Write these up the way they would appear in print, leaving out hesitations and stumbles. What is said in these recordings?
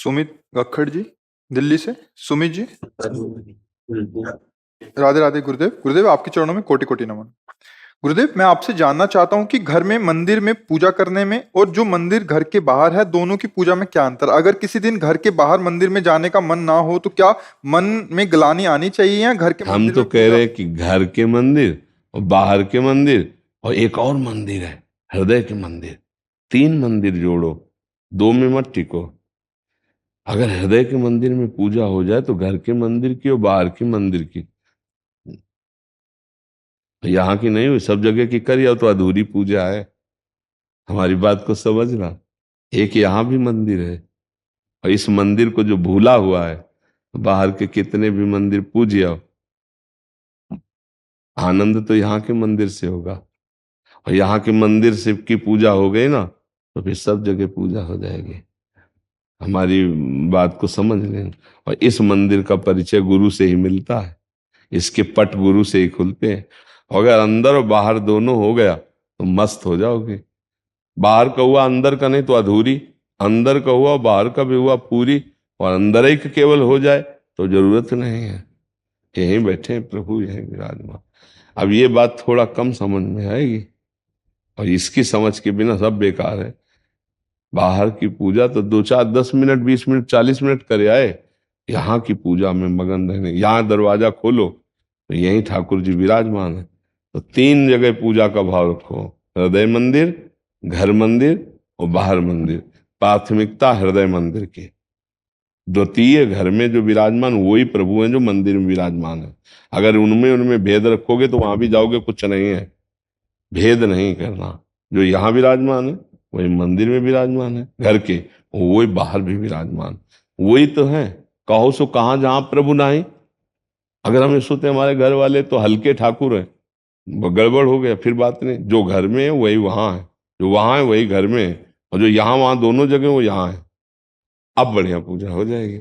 सुमित गखड़ जी दिल्ली से। सुमित जी, राधे राधे गुरुदेव। गुरुदेव आपके चरणों में कोटि कोटि नमन। गुरुदेव, मैं आपसे जानना चाहता हूँ कि घर में मंदिर में पूजा करने में और जो मंदिर घर के बाहर है, दोनों की पूजा में क्या अंतर? अगर किसी दिन घर के बाहर मंदिर में जाने का मन ना हो तो क्या मन में ग्लानि आनी चाहिए या घर के हम मंदिर तो में कह पूजा? रहे हैं कि घर के मंदिर और बाहर के मंदिर और एक और मंदिर है हृदय के मंदिर, 3 मंदिर जोड़ो, 2 में मत टिको। अगर हृदय के मंदिर में पूजा हो जाए तो घर के मंदिर की और बाहर के मंदिर की, तो यहाँ की नहीं हुई, सब जगह की करिए तो अधूरी पूजा है। हमारी बात को समझना। एक यहाँ भी मंदिर है और इस मंदिर को जो भूला हुआ है, बाहर के कितने भी मंदिर पूजिए, आनंद तो यहाँ के मंदिर से होगा। और यहाँ के मंदिर से की पूजा हो गई ना तो फिर सब जगह पूजा हो जाएगी। हमारी बात को समझ लें। और इस मंदिर का परिचय गुरु से ही मिलता है, इसके पट गुरु से ही खुलते हैं। अगर अंदर और बाहर दोनों हो गया तो मस्त हो जाओगे। बाहर का हुआ अंदर का नहीं तो अधूरी, अंदर का हुआ बाहर का भी हुआ पूरी, और अंदर ही केवल हो जाए तो जरूरत नहीं है। यहीं बैठे हैं प्रभु, यहीं विराजमान। अब ये बात थोड़ा कम समझ में आएगी और इसकी समझ के बिना सब बेकार है। बाहर की पूजा तो 2 4 10 मिनट 20 मिनट 40 मिनट करे आए, यहाँ की पूजा में मगन रहने। यहाँ दरवाजा खोलो तो यहीं ठाकुर जी विराजमान है। तो 3 जगह पूजा का भाव रखो, हृदय मंदिर, घर मंदिर और बाहर मंदिर। प्राथमिकता हृदय मंदिर की, द्वितीय घर में जो विराजमान वही प्रभु हैं जो मंदिर में विराजमान है। अगर उनमें उनमें भेद रखोगे तो वहां भी जाओगे कुछ नहीं है। भेद नहीं करना, जो यहाँ विराजमान है वही मंदिर में विराजमान है घर के, वही बाहर भी विराजमान, वही तो है। कहो सो कहाँ जहां प्रभु नहीं। अगर हम सोचते हमारे घर वाले तो हल्के ठाकुर हैं, गड़बड़ हो गया, फिर बात नहीं। जो घर में है वही वहां है, जो वहां है वही घर में है, और जो यहाँ वहां दोनों जगह वो यहाँ है। अब बढ़िया पूजा हो जाएगी।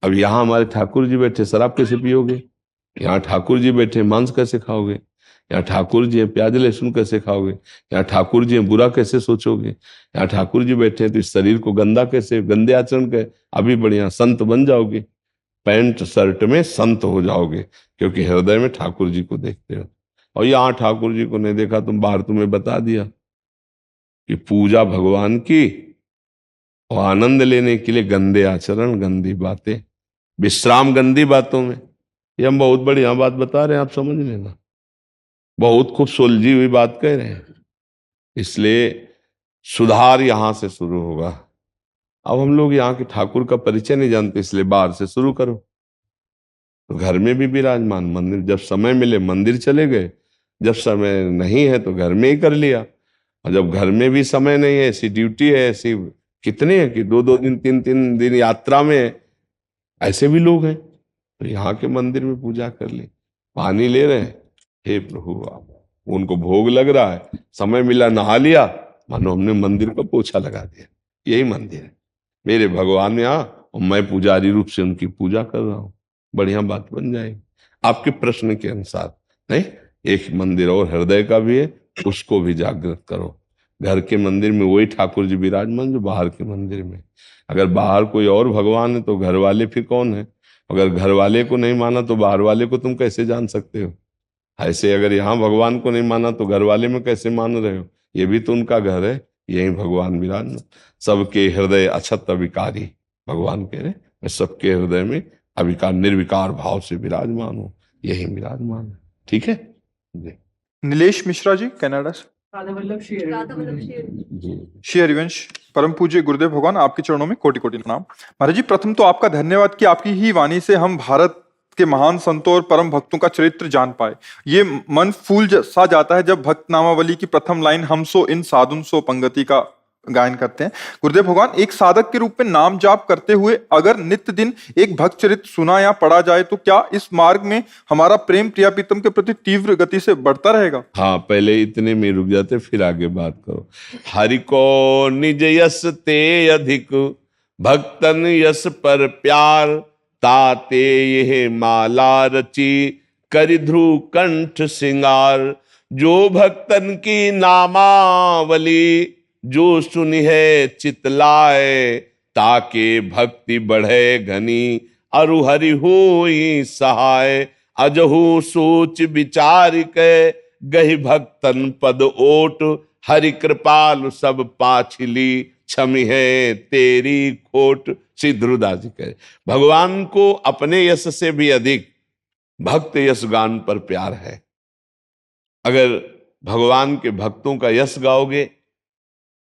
अब यहाँ हमारे ठाकुर जी बैठे, शराब कैसे पियोगे? यहाँ ठाकुर जी बैठे, मांस कैसे खाओगे? यहाँ ठाकुर जी हैं, प्याज लहसुन कैसे खाओगे? यहाँ ठाकुर जी हैं, बुरा कैसे सोचोगे? यहाँ ठाकुर जी बैठे हैं तो इस शरीर को गंदा कैसे, गंदे आचरण के अभी बढ़िया संत बन जाओगे, पैंट शर्ट में संत हो जाओगे, क्योंकि हृदय में ठाकुर जी को देखते हो। और यहाँ ठाकुर जी को नहीं देखा, तुम बाहर तुम्हें बता दिया कि पूजा भगवान की और आनंद लेने के लिए गंदे आचरण, गंदी बातें, विश्राम गंदी बातों में। ये हम बहुत बढ़िया बात बता रहे हैं, आप समझ लेना। बहुत खूब सुलझी हुई बात कह रहे हैं। इसलिए सुधार यहां से शुरू होगा। अब हम लोग यहाँ के ठाकुर का परिचय नहीं जानते, इसलिए बाहर से शुरू करो। तो घर में भी विराजमान, मंदिर जब समय मिले मंदिर चले गए, जब समय नहीं है तो घर में ही कर लिया। और जब घर में भी समय नहीं है, ऐसी ड्यूटी है, ऐसी कितने हैं कि 2 2 दिन 3 3 दिन यात्रा में है, ऐसे भी लोग हैं। तो यहाँ के मंदिर में पूजा कर ली, पानी ले रहे हैं, हे प्रभु आप, उनको भोग लग रहा है, समय मिला नहा लिया, मानो हमने मंदिर को पोछा लगा दिया। यही मंदिर है, मेरे भगवान यहाँ और मैं पुजारी रूप से उनकी पूजा कर रहा हूँ। बढ़िया बात बन जाएगी आपके प्रश्न के अनुसार। नहीं, एक मंदिर और हृदय का भी है, उसको भी जागृत करो। घर के मंदिर में वही ठाकुर जी विराजमान जो बाहर के मंदिर में। अगर बाहर कोई और भगवान है तो घर वाले फिर कौन है? अगर घर वाले को नहीं माना तो बाहर वाले को तुम कैसे जान सकते हो? ऐसे अगर यहाँ भगवान को नहीं माना तो घर वाले में कैसे मान रहे हो? ये भी तो उनका घर है, यही भगवान विराजमान। सबके हृदय अछत अविकारी, भगवान कह रहे मैं सबके हृदय में अविकार निर्विकार भाव से विराजमान हूँ, यही विराजमान है। ठीक है जी। नीलेश मिश्रा जी, कनाडा से। श्री हरिवंश, परम पूज्य गुरुदेव भगवान आपके चरणों में कोटि कोटि प्रणाम। महाराज जी, प्रथम तो आपका धन्यवाद कि आपकी ही वाणी से हम भारत के महान संतों और परम भक्तों का चरित्र जान पाए। ये मन फूल सा जाता है जब भक्त नामावली की प्रथम लाइन हम सो इन साधुन सो पंगति का गायन करते हैं। गुरुदेव भगवान, एक साधक के रूप में नाम जाप करते हुए अगर नित्य दिन एक भक्त चरित्र सुना या पढ़ा जाए तो क्या इस मार्ग में हमारा प्रेम प्रिया प्रीतम के प्रति तीव्र गति से बढ़ता रहेगा? हाँ, पहले इतने में रुक जाते फिर आगे बात करो। हरि को निज यस ते अधिक, भक्तन यस पर प्यार, ताते यह माला रची, करि ध्रुव कंठ सिंगार। जो भक्तन की नामावली, जो सुनी है चितलाए, ताके भक्ति बढ़े घनी, अरु हरि होई सहाय। अजहु सोच विचार के, गहि भक्तन पद ओट। हरि कृपालु सब पाछिली, क्षमि है तेरी खोट। श्री ध्रुवदास जी कहे, भगवान को अपने यश से भी अधिक भक्त यश गान पर प्यार है। अगर भगवान के भक्तों का यश गाओगे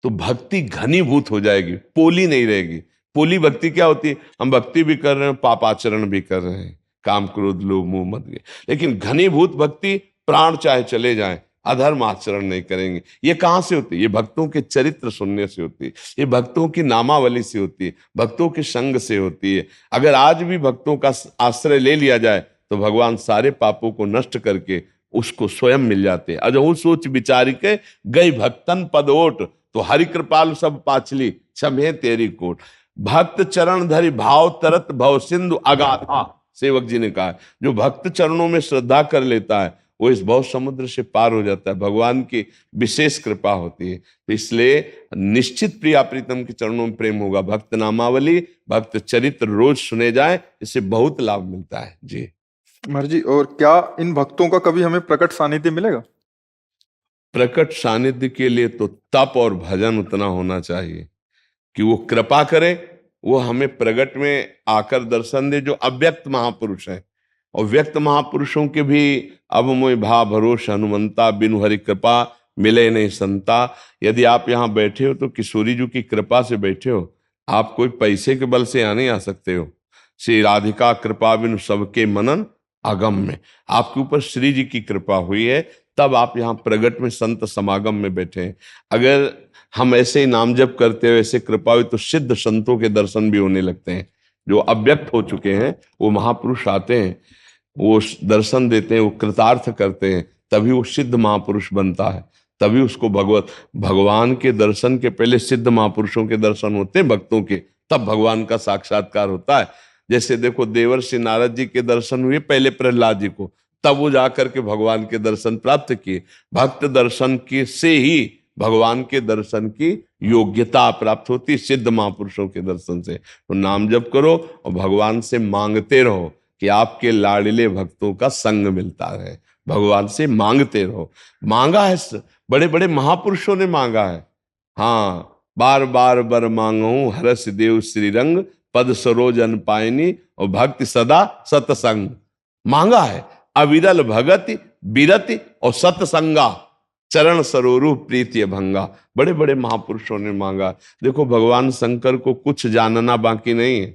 तो भक्ति घनीभूत हो जाएगी, पोली नहीं रहेगी। पोली भक्ति क्या होती है? हम भक्ति भी कर रहे हैं, पापाचरण भी कर रहे हैं, काम क्रोध लोभ मोह मद गए। लेकिन घनीभूत भक्ति, प्राण चाहे चले जाएं, अधर्म आचरण नहीं करेंगे। ये कहां से होती है? ये भक्तों के चरित्र सुनने से होती है, ये भक्तों की नामावली से होती है, भक्तों के संग से होती है। अगर आज भी भक्तों का आश्रय ले लिया जाए तो भगवान सारे पापों को नष्ट करके उसको स्वयं मिल जाते। अजहु सोच विचार के, गई भक्तन पद ओट। तो हरि कृपालु सब पाछली, क्षमे तेरी कोट। भक्त चरण धरि भाव तरत, भव सिंधु अगाथा। सेवक जी ने कहा, जो भक्त चरणों में श्रद्धा कर लेता है वो इस भव समुद्र से पार हो जाता है। भगवान की विशेष कृपा होती है। तो इसलिए निश्चित प्रिया प्रीतम के चरणों में प्रेम होगा। भक्त नामावली, भक्त चरित्र रोज सुने जाए, इससे बहुत लाभ मिलता है जी। महाराज जी, और क्या इन भक्तों का कभी हमें प्रकट सानिध्य मिलेगा? प्रकट सानिध्य के लिए तो तप और भजन उतना होना चाहिए कि वो कृपा करे, वो हमें प्रगट में आकर दर्शन दे, जो अव्यक्त महापुरुष हैं। और व्यक्त महापुरुषों के भी अब मोहि भा भरोस हनुमंता, बिनु हरि कृपा मिले नहीं संता। यदि आप यहाँ बैठे हो तो किशोरी जी की कृपा से बैठे हो, आप कोई पैसे के बल से यहाँ नहीं आ सकते हो। श्री राधिका कृपा बिनु सबके मनन आगम में आपके ऊपर श्री जी की कृपा हुई है, तब आप यहाँ प्रगट में संत समागम में बैठे हैं। अगर हम ऐसे ही नाम जप करते हुए ऐसे कृपा हुई तो सिद्ध संतों के दर्शन भी होने लगते हैं। जो अव्यक्त हो चुके हैं वो महापुरुष आते हैं, वो दर्शन देते हैं, वो कृतार्थ करते हैं, तभी वो सिद्ध महापुरुष बनता है। तभी उसको भगवान के दर्शन के पहले सिद्ध महापुरुषों के दर्शन होते हैं भक्तों के, तब भगवान का साक्षात्कार होता है। जैसे देखो, देवर्षि नारद जी के दर्शन हुए पहले प्रहलाद जी को, तब वो जाकर के भगवान के दर्शन प्राप्त किए। भक्त दर्शन के से ही भगवान के दर्शन की योग्यता प्राप्त होती, सिद्ध महापुरुषों के दर्शन से। तो नाम जप करो और भगवान से मांगते रहो कि आपके लाडले भक्तों का संग मिलता रहे। भगवान से मांगते रहो। मांगा है, बड़े बड़े महापुरुषों ने मांगा है। हाँ, बार बार बर मांगू हरस देव श्रीरंग, पद सरोजन पायनी और भक्ति सदा सतसंग। मांगा है अविरल भगति बिरति और सतसंगा, चरण सरोरु प्रीति भंगा। बड़े बड़े महापुरुषों ने मांगा। देखो, भगवान शंकर को कुछ जानना बाकी नहीं है,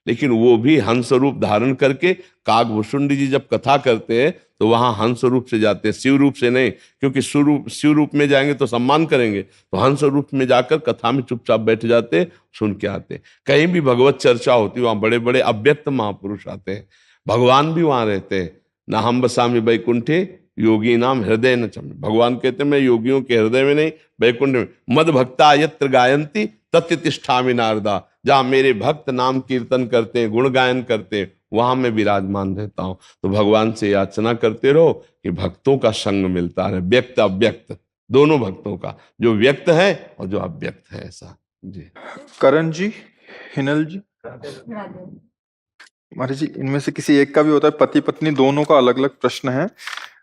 लेकिन वो भी हंस रूप धारण करके, काकभूषुंडी जी जब कथा करते हैं तो वहां हंस रूप से जाते हैं, शिव रूप से नहीं, क्योंकि शिव रूप में जाएंगे तो सम्मान करेंगे। तो हंस रूप में जाकर कथा में चुपचाप बैठ जाते, सुन के आते। कहीं भी भगवत चर्चा होती वहां बड़े बड़े अव्यक्त महापुरुष आते हैं, भगवान भी वहां रहते हैं। ना हम बसामी बैकुंठे योगी नाम हृदय न चमे। भगवान कहते हैं मैं योगियों के हृदय में नहीं, बैकुंठ में। मद भक्ता यत्र गायंती तत्र तिष्ठामि नारदा। जहां मेरे भक्त नाम कीर्तन करते हैं, गुण गायन करते हैं, वहां मैं विराजमान रहता हूं। तो भगवान से याचना करते रहो कि भक्तों का संग मिलता रहे, व्यक्त अव्यक्त दोनों भक्तों का, जो व्यक्त है और जो अव्यक्त है। ऐसा जी। करण जी, हिनल जी, महाराज जी, इनमें से किसी एक का भी होता है, पति पत्नी दोनों का अलग अलग प्रश्न है,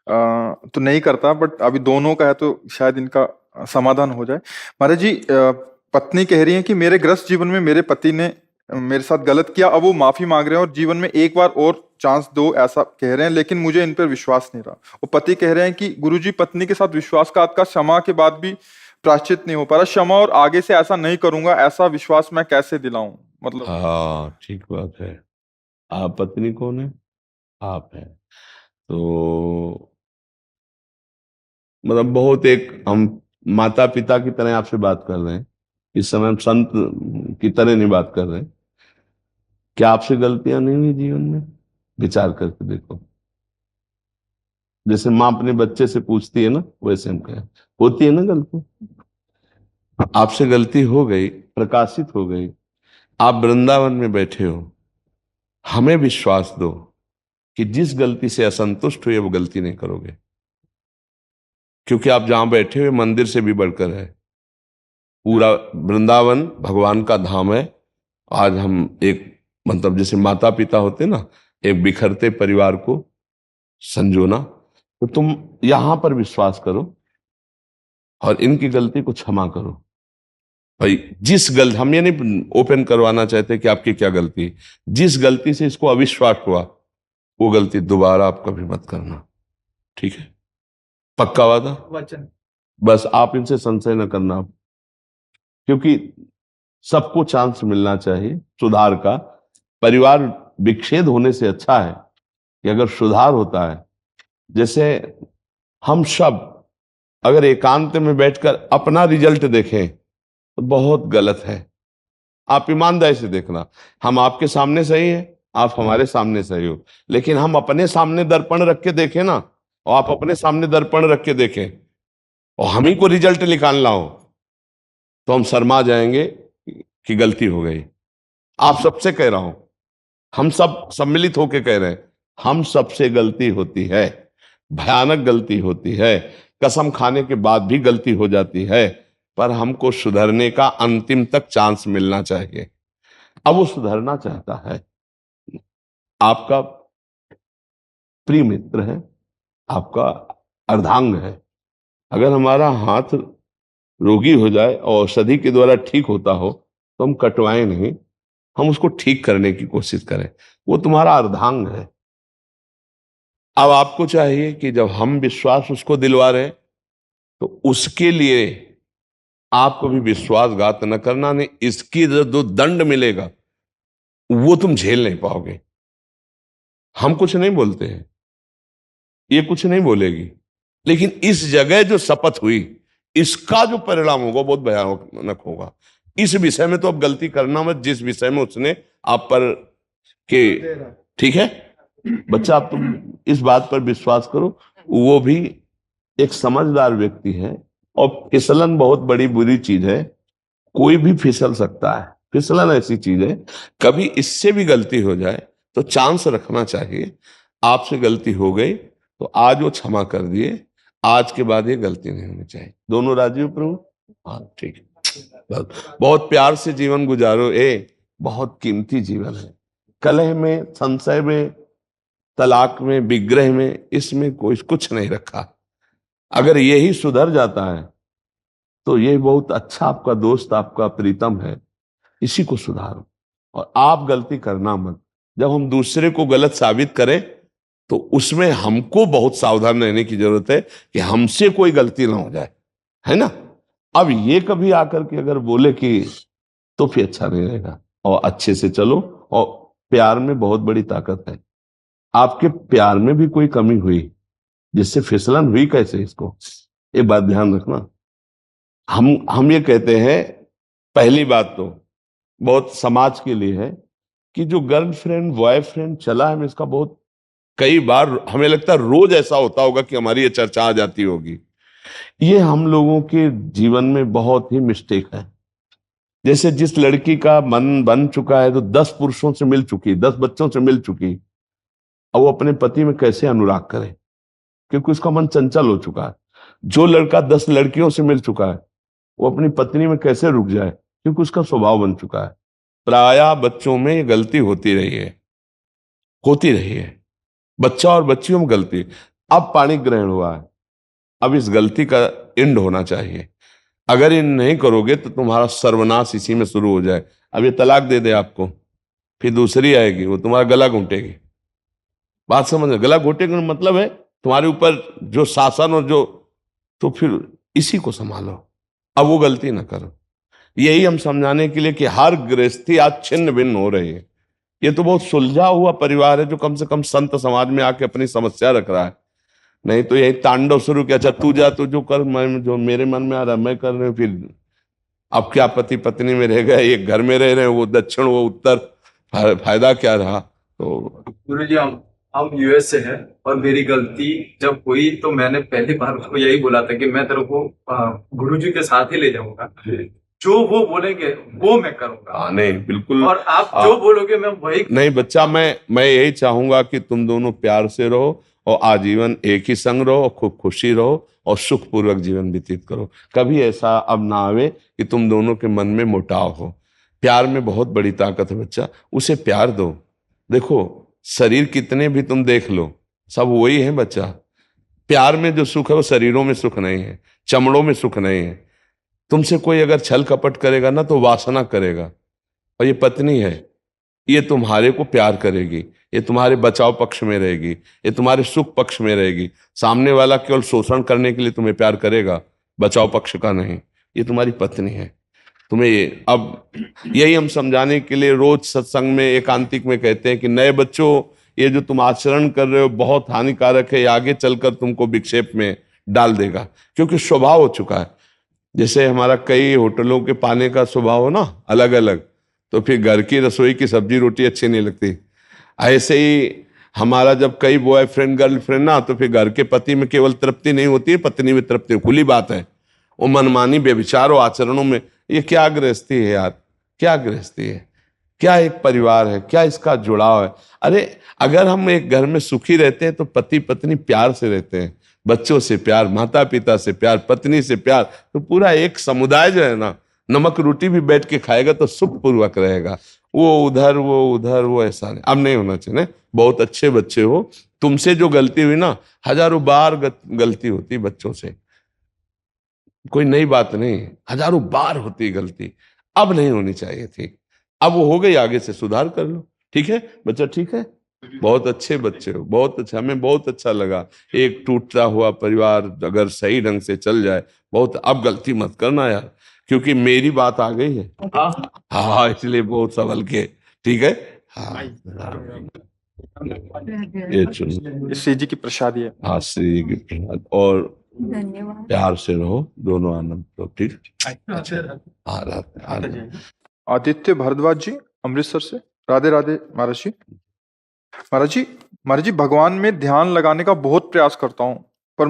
तो नहीं करता, बट अभी दोनों का है तो शायद इनका समाधान हो जाए। महाराज जी, पत्नी कह रही है कि मेरे गृहस्थ जीवन में मेरे पति ने मेरे साथ गलत किया, अब वो माफी मांग रहे हैं और जीवन में एक बार और चांस दो ऐसा कह रहे हैं, लेकिन मुझे इन पर विश्वास नहीं रहा। वो पति कह रहे हैं कि गुरुजी, पत्नी के साथ विश्वासघात का क्षमा के बाद भी प्रायश्चित नहीं हो पा रहा, क्षमा और आगे से ऐसा नहीं करूंगा, ऐसा विश्वास मैं कैसे दिलाऊं? मतलब हाँ, ठीक बात है। आप पत्नी कौन है? आप है। तो मतलब बहुत एक हम माता पिता की तरह आपसे बात कर रहे हैं, इस समय हम संत की तरह नहीं बात कर रहे हैं। क्या आपसे गलतियां नहीं हुई जीवन में? विचार करके देखो। जैसे माँ अपने बच्चे से पूछती है ना, वैसे हम कहें होती है ना गलती। आपसे गलती हो गई, प्रकाशित हो गई, आप वृंदावन में बैठे हो, हमें विश्वास दो कि जिस गलती से असंतुष्ट हुए वो गलती नहीं करोगे, क्योंकि आप जहां बैठे हुए मंदिर से भी बढ़कर है। पूरा वृंदावन भगवान का धाम है, आज हम एक मतलब जैसे माता पिता होते ना, एक बिखरते परिवार को संजोना, तो तुम यहां पर विश्वास करो और इनकी गलती को क्षमा करो भाई। जिस गलती, हम ये नहीं ओपन करवाना चाहते कि आपकी क्या गलती है, जिस गलती से इसको अविश्वास हुआ वो गलती दोबारा आप कभी मत करना, ठीक है? पक्का वादा? वचन। बस आप इनसे संशय न करना, क्योंकि सबको चांस मिलना चाहिए सुधार का। परिवार विच्छेद होने से अच्छा है कि अगर सुधार होता है। जैसे हम सब अगर एकांत में बैठकर अपना रिजल्ट देखें तो बहुत गलत है। आप ईमानदारी से देखना, हम आपके सामने सही है, आप हमारे सामने सही हो, लेकिन हम अपने सामने दर्पण रख के देखें ना, और आप अपने सामने दर्पण रख के देखें और हम ही को रिजल्ट निकालना हो, तो हम शर्मा जाएंगे कि गलती हो गई। आप सबसे कह रहा हूं, हम सब सम्मिलित होकर कह रहे हैं, हम सबसे गलती होती है, भयानक गलती होती है, कसम खाने के बाद भी गलती हो जाती है, पर हमको सुधरने का अंतिम तक चांस मिलना चाहिए। अब वो सुधरना चाहता है, आपका प्रिय मित्र है, आपका अर्धांग है। अगर हमारा हाथ रोगी हो जाए और औषधि के द्वारा ठीक होता हो तो हम कटवाएं नहीं, हम उसको ठीक करने की कोशिश करें। वो तुम्हारा अर्धांग है। अब आपको चाहिए कि जब हम विश्वास उसको दिलवा रहे हैं तो उसके लिए आपको भी विश्वासघात न करना, नहीं इसकी जो दंड मिलेगा वो तुम झेल नहीं पाओगे। हम कुछ नहीं बोलते हैं, ये कुछ नहीं बोलेगी, लेकिन इस जगह जो शपथ हुई इसका जो परिणाम होगा बहुत भयानक होगा। इस विषय में तो अब गलती करना मत, जिस विषय में उसने आप पर के, ठीक है बच्चा, आप तुम इस बात पर विश्वास करो। वो भी एक समझदार व्यक्ति है, और फिसलन बहुत बड़ी बुरी चीज है, कोई भी फिसल सकता है। फिसलन ऐसी चीज है, कभी इससे भी गलती हो जाए तो चांस रखना चाहिए। आपसे गलती हो गई तो आज वो क्षमा कर दिए, आज के बाद ये गलती नहीं होनी चाहिए। दोनों राजी हो प्रभु? हाँ ठीक है। बहुत प्यार से जीवन गुजारो, बहुत कीमती जीवन है। कलह में, संशय में, तलाक में, विग्रह में, इसमें कोई कुछ नहीं रखा। अगर यही सुधर जाता है तो ये बहुत अच्छा आपका दोस्त, आपका प्रीतम है, इसी को सुधारो और आप गलती करना मत। जब हम दूसरे को गलत साबित करें तो उसमें हमको बहुत सावधान रहने की जरूरत है कि हमसे कोई गलती ना हो जाए, है ना? अब ये कभी आकर के अगर बोले कि, तो फिर अच्छा नहीं रहेगा। और अच्छे से चलो, और प्यार में बहुत बड़ी ताकत है। आपके प्यार में भी कोई कमी हुई जिससे फिसलन हुई कैसे, इसको एक बात ध्यान रखना। हम ये कहते हैं, पहली बात तो बहुत समाज के लिए है कि जो गर्लफ्रेंड बॉयफ्रेंड चला है, इसका बहुत कई बार हमें लगता है रोज ऐसा होता होगा कि हमारी ये चर्चा आ जाती होगी। ये हम लोगों के जीवन में बहुत ही मिस्टेक है। जैसे जिस लड़की का मन बन चुका है, तो 10 पुरुषों से मिल चुकी, 10 बच्चों से मिल चुकी, अब वो अपने पति में कैसे अनुराग करे, क्योंकि उसका मन चंचल हो चुका है। जो लड़का 10 लड़कियों से मिल चुका है, वो अपनी पत्नी में कैसे रुक जाए, क्योंकि उसका स्वभाव बन चुका है। प्रायः बच्चों में ये गलती होती रही है, होती रही है, बच्चा और बच्चियों में गलती। अब पाणी ग्रहण हुआ है, अब इस गलती का एंड होना चाहिए। अगर ये नहीं करोगे तो तुम्हारा सर्वनाश इसी में शुरू हो जाए। अब ये तलाक दे दे आपको, फिर दूसरी आएगी, वो तुम्हारा गला घोंटेगी। बात समझ, गला घोटेगा मतलब है तुम्हारे ऊपर जो शासन और जो, तो फिर इसी को संभालो, अब वो गलती ना करो। यही हम समझाने के लिए कि हर गृहस्थी आज छिन्न भिन्न हो रही है। ये तो बहुत सुलझा हुआ परिवार है जो कम से कम संत समाज में आके अपनी समस्या रख रहा है, नहीं तो यही तांडव शुरू किया, अच्छा तू जा, तू जो कर, मैं जो मेरे मन में आ रहा है मैं कर रहे हूँ। फिर अब क्या पति पत्नी में रह गए, एक घर में रह रहे हैं, वो दक्षिण वो उत्तर, फायदा क्या रहा? तो गुरुजी, हम यूएस से हैं और मेरी गलती जब हुई तो मैंने पहली बार उसको यही बोला था कि मैं तेरे को गुरुजी के साथ ही ले जाऊंगा, जो वो बोलेंगे वो मैं करूंगा। नहीं बिल्कुल, और आप जो बोलोगे मैं वही नहीं बच्चा, मैं यही चाहूंगा कि तुम दोनों प्यार से रहो और आजीवन एक ही संग रहो और खूब खुशी रहो और सुखपूर्वक जीवन व्यतीत करो। कभी ऐसा अब ना आवे कि तुम दोनों के मन में मुटाव हो। प्यार में बहुत बड़ी ताकत है बच्चा, उसे प्यार दो। देखो शरीर कितने भी तुम देख लो, सब वही है बच्चा। प्यार में जो सुख है वो शरीरों में सुख नहीं है, चमड़ों में सुख नहीं है। तुमसे कोई अगर छल कपट करेगा ना तो वासना करेगा। और ये पत्नी है, ये तुम्हारे को प्यार करेगी, ये तुम्हारे बचाव पक्ष में रहेगी, ये तुम्हारे सुख पक्ष में रहेगी। सामने वाला केवल शोषण करने के लिए तुम्हें प्यार करेगा, बचाव पक्ष का नहीं। ये तुम्हारी पत्नी है। तुम्हें अब यही हम समझाने के लिए रोज सत्संग में एकांतिक में कहते हैं कि नए बच्चों, ये जो तुम आचरण कर रहे हो बहुत हानिकारक है, ये आगे चलकर तुमको विक्षेप में डाल देगा, क्योंकि स्वभाव हो चुका है। जैसे हमारा कई होटलों के पाने का स्वभाव हो ना अलग अलग, तो फिर घर की रसोई की सब्जी रोटी अच्छी नहीं लगती। ऐसे ही हमारा जब कई बॉयफ्रेंड गर्लफ्रेंड ना, तो फिर घर के पति में केवल तृप्ति नहीं होती है, पत्नी में तृप्ति, खुली बात है। वो मनमानी व्यभिचार और आचरणों में, ये क्या गृहस्थी है यार, क्या गृहस्थी है, क्या एक परिवार है, क्या इसका जुड़ाव है। अरे अगर हम एक घर में सुखी रहते हैं तो पति पत्नी प्यार से रहते हैं, बच्चों से प्यार, माता पिता से प्यार, पत्नी से प्यार, तो पूरा एक समुदाय जो है ना, नमक रोटी भी बैठ के खाएगा तो सुख पूर्वक रहेगा। वो उधर वो ऐसा नहीं, अब नहीं होना चाहिए। बहुत अच्छे बच्चे हो, तुमसे जो गलती हुई ना, हजारों बार गलती होती बच्चों से, कोई नई बात नहीं, हजारों बार होती गलती, अब नहीं होनी चाहिए थी। अब वो हो गई, आगे से सुधार कर लो। ठीक है बच्चा, ठीक है, बहुत अच्छे बच्चे हो, बहुत अच्छा, हमें बहुत अच्छा लगा। एक टूटता हुआ परिवार अगर सही ढंग से चल जाए, बहुत, अब गलती मत करना यार, क्योंकि मेरी बात आ गई है। हाँ, इसलिए बहुत संभल के, ठीक है। हाँ, ये चुनो, ये श्री जी की प्रसादी है। हाँ श्री जी की प्रसाद, और धन्यवाद। प्यार से रहो, दोनों आनंद लो, ठीक। हाँ राधे। आदित्य भारद्वाज जी अमृतसर से, राधे राधे महाराज जी। महाराज जी भगवान में ध्यान लगाने का बहुत प्रयास करता हूँ, पर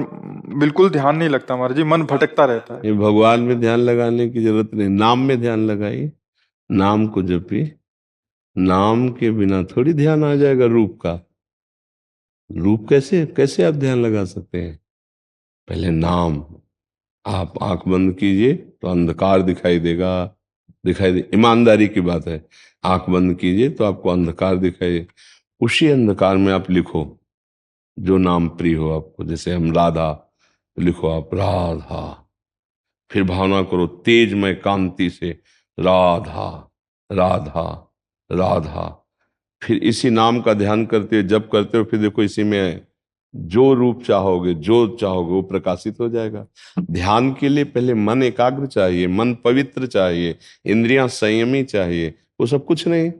बिल्कुल ध्यान नहीं लगता महाराज जी, मन भटकता रहता है। ये भगवान में ध्यान लगाने की जरूरत नहीं, नाम में ध्यान लगाइए, नाम को जपिए। नाम के बिना थोड़ी ध्यान आ जाएगा रूप का। रूप कैसे कैसे आप ध्यान लगा सकते हैं? पहले नाम। आप आंख बंद कीजिए तो अंधकार दिखाई देगा, दिखाई दे, ईमानदारी की बात है। आंख बंद कीजिए तो आपको अंधकार दिखाई, उसी अंधकार में आप लिखो जो नाम प्रिय हो आपको। जैसे हम राधा, लिखो आप राधा, फिर भावना करो तेजमय कांति से राधा राधा राधा। फिर इसी नाम का ध्यान करते हुए जप करते हो, फिर देखो इसी में जो रूप चाहोगे, जो चाहोगे वो प्रकाशित हो जाएगा। ध्यान के लिए पहले मन एकाग्र चाहिए, मन पवित्र चाहिए, इंद्रियां संयमी चाहिए, वो सब कुछ नहीं,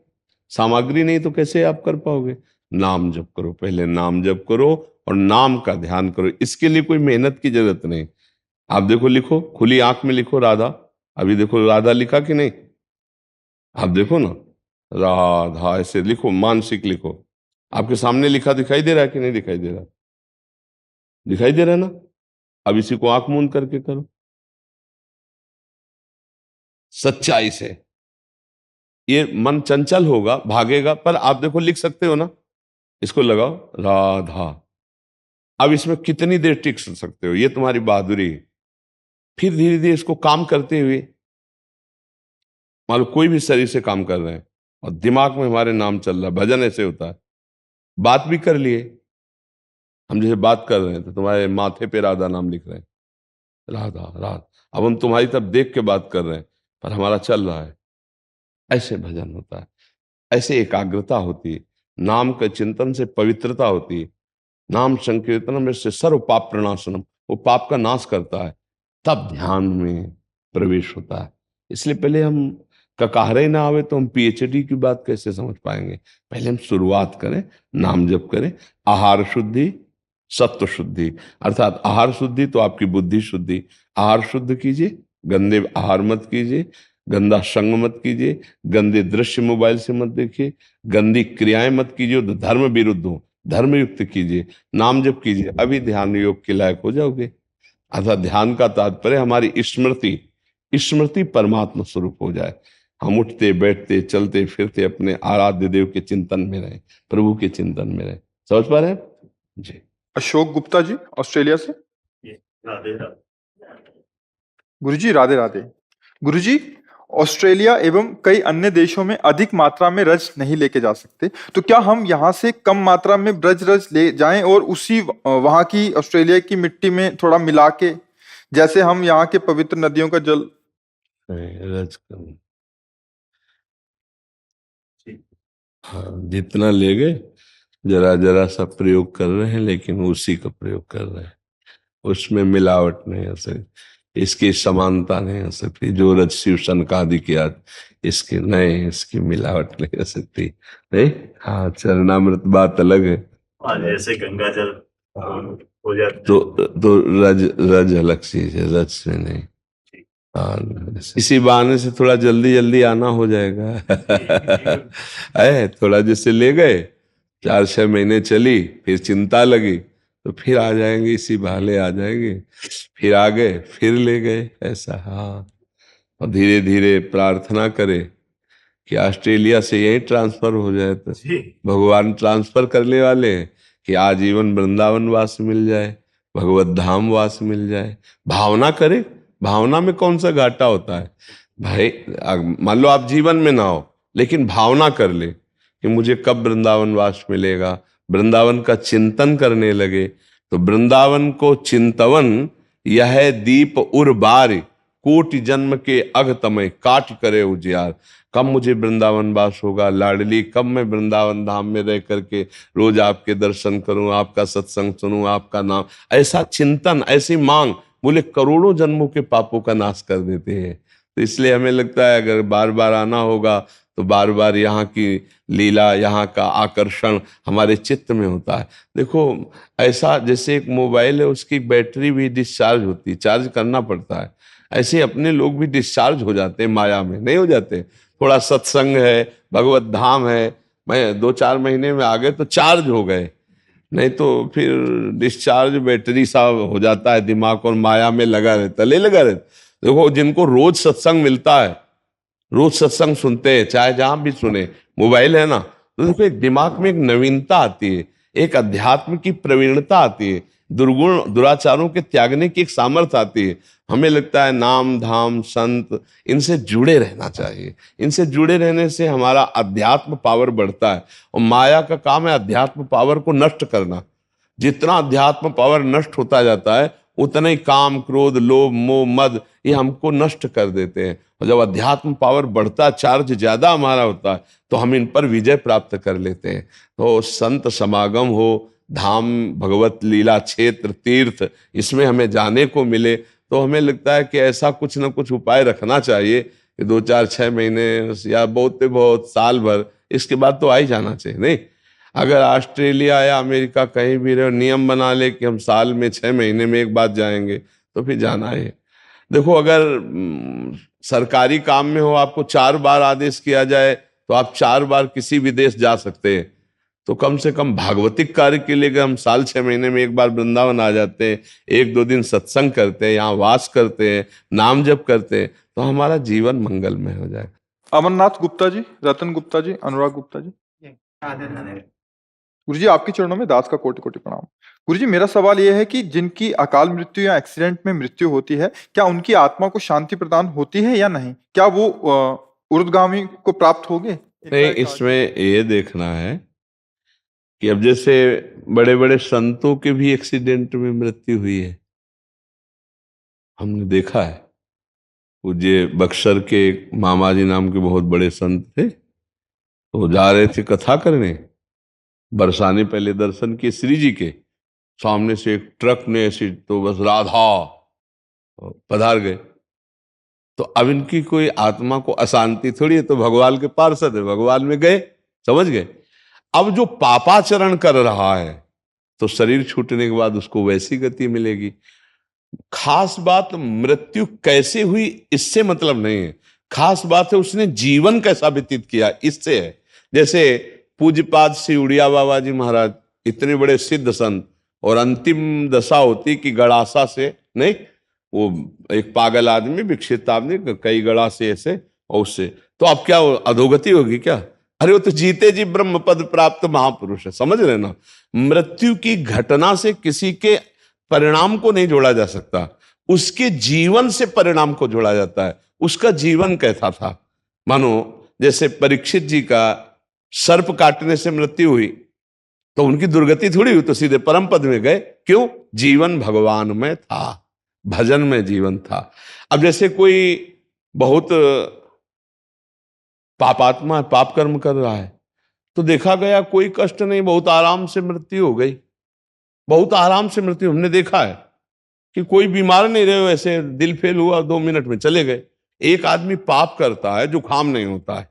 सामग्री नहीं तो कैसे आप कर पाओगे? नाम जप करो, पहले नाम जप करो और नाम का ध्यान करो। इसके लिए कोई मेहनत की जरूरत नहीं। आप देखो, लिखो, खुली आंख में लिखो राधा। अभी देखो राधा लिखा कि नहीं? आप देखो ना, राधा ऐसे लिखो, मानसिक लिखो। आपके सामने लिखा दिखाई दे रहा है कि नहीं दिखाई दे रहा? दिखाई दे रहा है ना? अब इसी को आंख मूंद करके करो सच्चाई से। ये मन चंचल होगा, भागेगा, पर आप देखो लिख सकते हो ना। इसको लगाओ राधा। अब इसमें कितनी देर टिक सकते हो, ये तुम्हारी बहादुरी है। फिर धीरे धीरे इसको काम करते हुए, मान लो कोई भी शरीर से काम कर रहे हैं और दिमाग में हमारे नाम चल रहा है, भजन ऐसे होता है। बात भी कर लिए, हम जैसे बात कर रहे हैं तो तुम्हारे माथे पे राधा नाम लिख रहे हैं, राधा राधा। अब हम तुम्हारी तरफ देख के बात कर रहे हैं पर हमारा चल रहा है। ऐसे भजन होता है, ऐसे एकाग्रता होती है। नाम के चिंतन से पवित्रता होती है। नाम संकीर्तन में से सर्व पाप प्रणाशनम, वो पाप का नाश करता है, तब ध्यान में प्रवेश होता है। इसलिए पहले हम ककारे ना आवे तो हम पीएचडी की बात कैसे समझ पाएंगे? पहले हम शुरुआत करें, नाम जप करें। आहार शुद्धि, सत्व शुद्धि, अर्थात आहार शुद्धि तो आपकी बुद्धि शुद्धि। आहार शुद्ध कीजिए, गंदे आहार मत कीजिए, गंदा संग मत कीजिए, गंदे दृश्य मोबाइल से मत देखिए, गंदी क्रियाएं मत कीजिए जो धर्म विरुद्ध हो, धर्म युक्त कीजिए, नाम जप कीजिए, अभी ध्यान योग के लायक हो जाओगे। अर्थात ध्यान का तात्पर्य हमारी स्मृति, स्मृति परमात्मा स्वरूप हो जाए। हम उठते बैठते चलते फिरते अपने आराध्य देव के चिंतन में रहे, प्रभु के चिंतन में रहे। समझ पा रहे हैं जी? अशोक गुप्ता जी ऑस्ट्रेलिया से, राधे राधे। गुरुजी राधे राधे। गुरुजी, ऑस्ट्रेलिया एवं कई अन्य देशों में अधिक मात्रा में रज नहीं लेके जा सकते, तो क्या हम यहाँ से कम मात्रा में ब्रज रज ले जाएं और उसी वहां की ऑस्ट्रेलिया की मिट्टी में थोड़ा मिला के, जैसे हम यहाँ के पवित्र नदियों का जल। रज कम, हाँ जितना ले गए जरा जरा सा प्रयोग कर रहे हैं, लेकिन उसी का प्रयोग कर रहे हैं, उसमें मिलावट नहीं हो सकती, इसकी समानता नहीं हो सकती। जो रज शिव सनकादि किया, इसके नहीं, इसकी मिलावट नहीं हो सकती। नहीं, हाँ चरणामृत बात अलग है। जैसे गंगा जल हो जाता है तो रज रज अलग चीज है, रज में नहीं। हाँ, इसी बहाने से थोड़ा जल्दी जल्दी आना हो जाएगा। है थोड़ा, जैसे ले गए 4-6 महीने चली, फिर चिंता लगी, तो फिर आ जाएंगे, इसी बहाने आ जाएंगे, फिर आ गए, फिर ले गए, ऐसा। हाँ, और धीरे धीरे प्रार्थना करे कि ऑस्ट्रेलिया से यही ट्रांसफर हो जाए, तो भगवान ट्रांसफर करने वाले हैं कि आजीवन वृंदावन वास मिल जाए, भगवत धाम वास मिल जाए। भावना करे, भावना में कौन सा घाटा होता है भाई। मान लो आप जीवन में ना हो, लेकिन भावना कर ले कि मुझे कब वृंदावन वास मिलेगा, वृंदावन का चिंतन करने लगे, तो वृंदावन को चिंतवन यह दीप उर बार, कोटि जन्म के अघ तमय काट करे उजियार। कब मुझे वृंदावन वास होगा लाडली, कब मैं वृंदावन धाम में रह करके रोज आपके दर्शन करूं, आपका सत्संग सुनूं, आपका नाम, ऐसा चिंतन, ऐसी मांग, बोले करोड़ों जन्मों के पापों का नाश कर देते हैं। तो इसलिए हमें लगता है अगर बार बार आना होगा तो बार बार यहाँ की लीला, यहाँ का आकर्षण हमारे चित्त में होता है। देखो ऐसा जैसे एक मोबाइल है, उसकी बैटरी भी डिस्चार्ज होती है, चार्ज करना पड़ता है, ऐसे अपने लोग भी डिस्चार्ज हो जाते हैं माया में, नहीं हो जाते? थोड़ा सत्संग है, भगवत धाम है, मैं 2-4 महीने में आ गए तो चार्ज हो गए, नहीं तो फिर डिस्चार्ज बैटरी सा हो जाता है दिमाग, और माया में लगा रहता, लगा रहता। देखो जिनको रोज सत्संग मिलता है, रोज सत्संग सुनते हैं, चाहे जहां भी सुने, मोबाइल है ना, तो देखो एक दिमाग में एक नवीनता आती है, एक अध्यात्म की प्रवीणता आती है, दुर्गुण दुराचारों के त्यागने की एक सामर्थ्य आती है। हमें लगता है नाम धाम संत, इनसे जुड़े रहना चाहिए, इनसे जुड़े रहने से हमारा अध्यात्म पावर बढ़ता है। और माया का काम है अध्यात्म पावर को नष्ट करना। जितना अध्यात्म पावर नष्ट होता जाता है, उतना ही काम क्रोध लोभ मोह मद ये हमको नष्ट कर देते हैं। और जब अध्यात्म पावर बढ़ता, चार्ज ज्यादा हमारा होता है, तो हम इन पर विजय प्राप्त कर लेते हैं। तो संत समागम हो, धाम भगवत लीला क्षेत्र तीर्थ, इसमें हमें जाने को मिले, तो हमें लगता है कि ऐसा कुछ ना कुछ उपाय रखना चाहिए कि 2-4-6 महीने या बहुत बहुत साल भर, इसके बाद तो आ ही जाना चाहिए। नहीं, अगर ऑस्ट्रेलिया या अमेरिका कहीं भी रहे, नियम बना ले कि हम साल में 6 महीने में एक बार जाएंगे, तो फिर जाना है। देखो अगर सरकारी काम में हो, आपको 4 बार आदेश किया जाए तो आप 4 बार किसी भी देश जा सकते हैं, तो कम से कम भागवतिक कार्य के लिए हम साल 6 महीने में एक बार वृंदावन आ जाते हैं, 1-2 दिन सत्संग करते हैं, यहाँ वास करते हैं, नाम जप करते हैं, तो हमारा जीवन मंगलमय हो जाएगा। अमरनाथ गुप्ता जी, रतन गुप्ता जी, अनुराग गुप्ता जी, गुरु जी आपके चरणों में दास का कोटि कोटि प्रणाम। गुरु जी मेरा सवाल यह है कि जिनकी अकाल मृत्यु या एक्सीडेंट में मृत्यु होती है, क्या उनकी आत्मा को शांति प्रदान होती है या नहीं? क्या वो ऊर्ध्वगामी को प्राप्त होंगे? नहीं, इसमें ये देखना है कि अब जैसे बड़े बड़े संतों के भी एक्सीडेंट में मृत्यु हुई है, हमने देखा है। पूज्य बक्सर के मामा जी नाम के बहुत बड़े संत थे, तो जा रहे थे कथा करने, बरसाने पहले दर्शन किए श्री जी के, सामने से एक ट्रक ने ऐसी, तो बस राधा पधार गए। तो अब इनकी कोई आत्मा को अशांति थोड़ी है, तो भगवान के पार्षद है, भगवान में गए, समझ गए। अब जो पापाचरण कर रहा है, तो शरीर छूटने के बाद उसको वैसी गति मिलेगी। खास बात मृत्यु कैसे हुई इससे मतलब नहीं है, खास बात है उसने जीवन कैसा व्यतीत किया, इससे है। जैसे पूज्यपाद श्री उड़िया बाबा जी महाराज, इतने बड़े सिद्ध संत, और अंतिम दशा होती कि गड़ासा से, नहीं वो एक पागल आदमी, विक्षित आदमी, कई गड़ा से ऐसे और उससे, तो अब क्या अधोगति होगी क्या? अरे वो तो जीते जी ब्रह्म पद प्राप्त महापुरुष है, समझ रहे ना। मृत्यु की घटना से किसी के परिणाम को नहीं जोड़ा जा सकता, उसके जीवन से परिणाम को जोड़ा जाता है। उसका जीवन कैसा था। मानो जैसे परीक्षित जी का सर्प काटने से मृत्यु हुई तो उनकी दुर्गति थोड़ी हुई, तो सीधे परम पद में गए। क्यों? जीवन भगवान में था, भजन में जीवन था। अब जैसे कोई बहुत पापात्मा है, पाप कर्म कर रहा है, तो देखा गया कोई कष्ट नहीं, बहुत आराम से मृत्यु हो गई, बहुत आराम से मृत्यु। हमने देखा है कि कोई बीमार नहीं रहे, वैसे दिल फेल हुआ 2 मिनट में चले गए। एक आदमी पाप करता है, जुकाम नहीं होता है,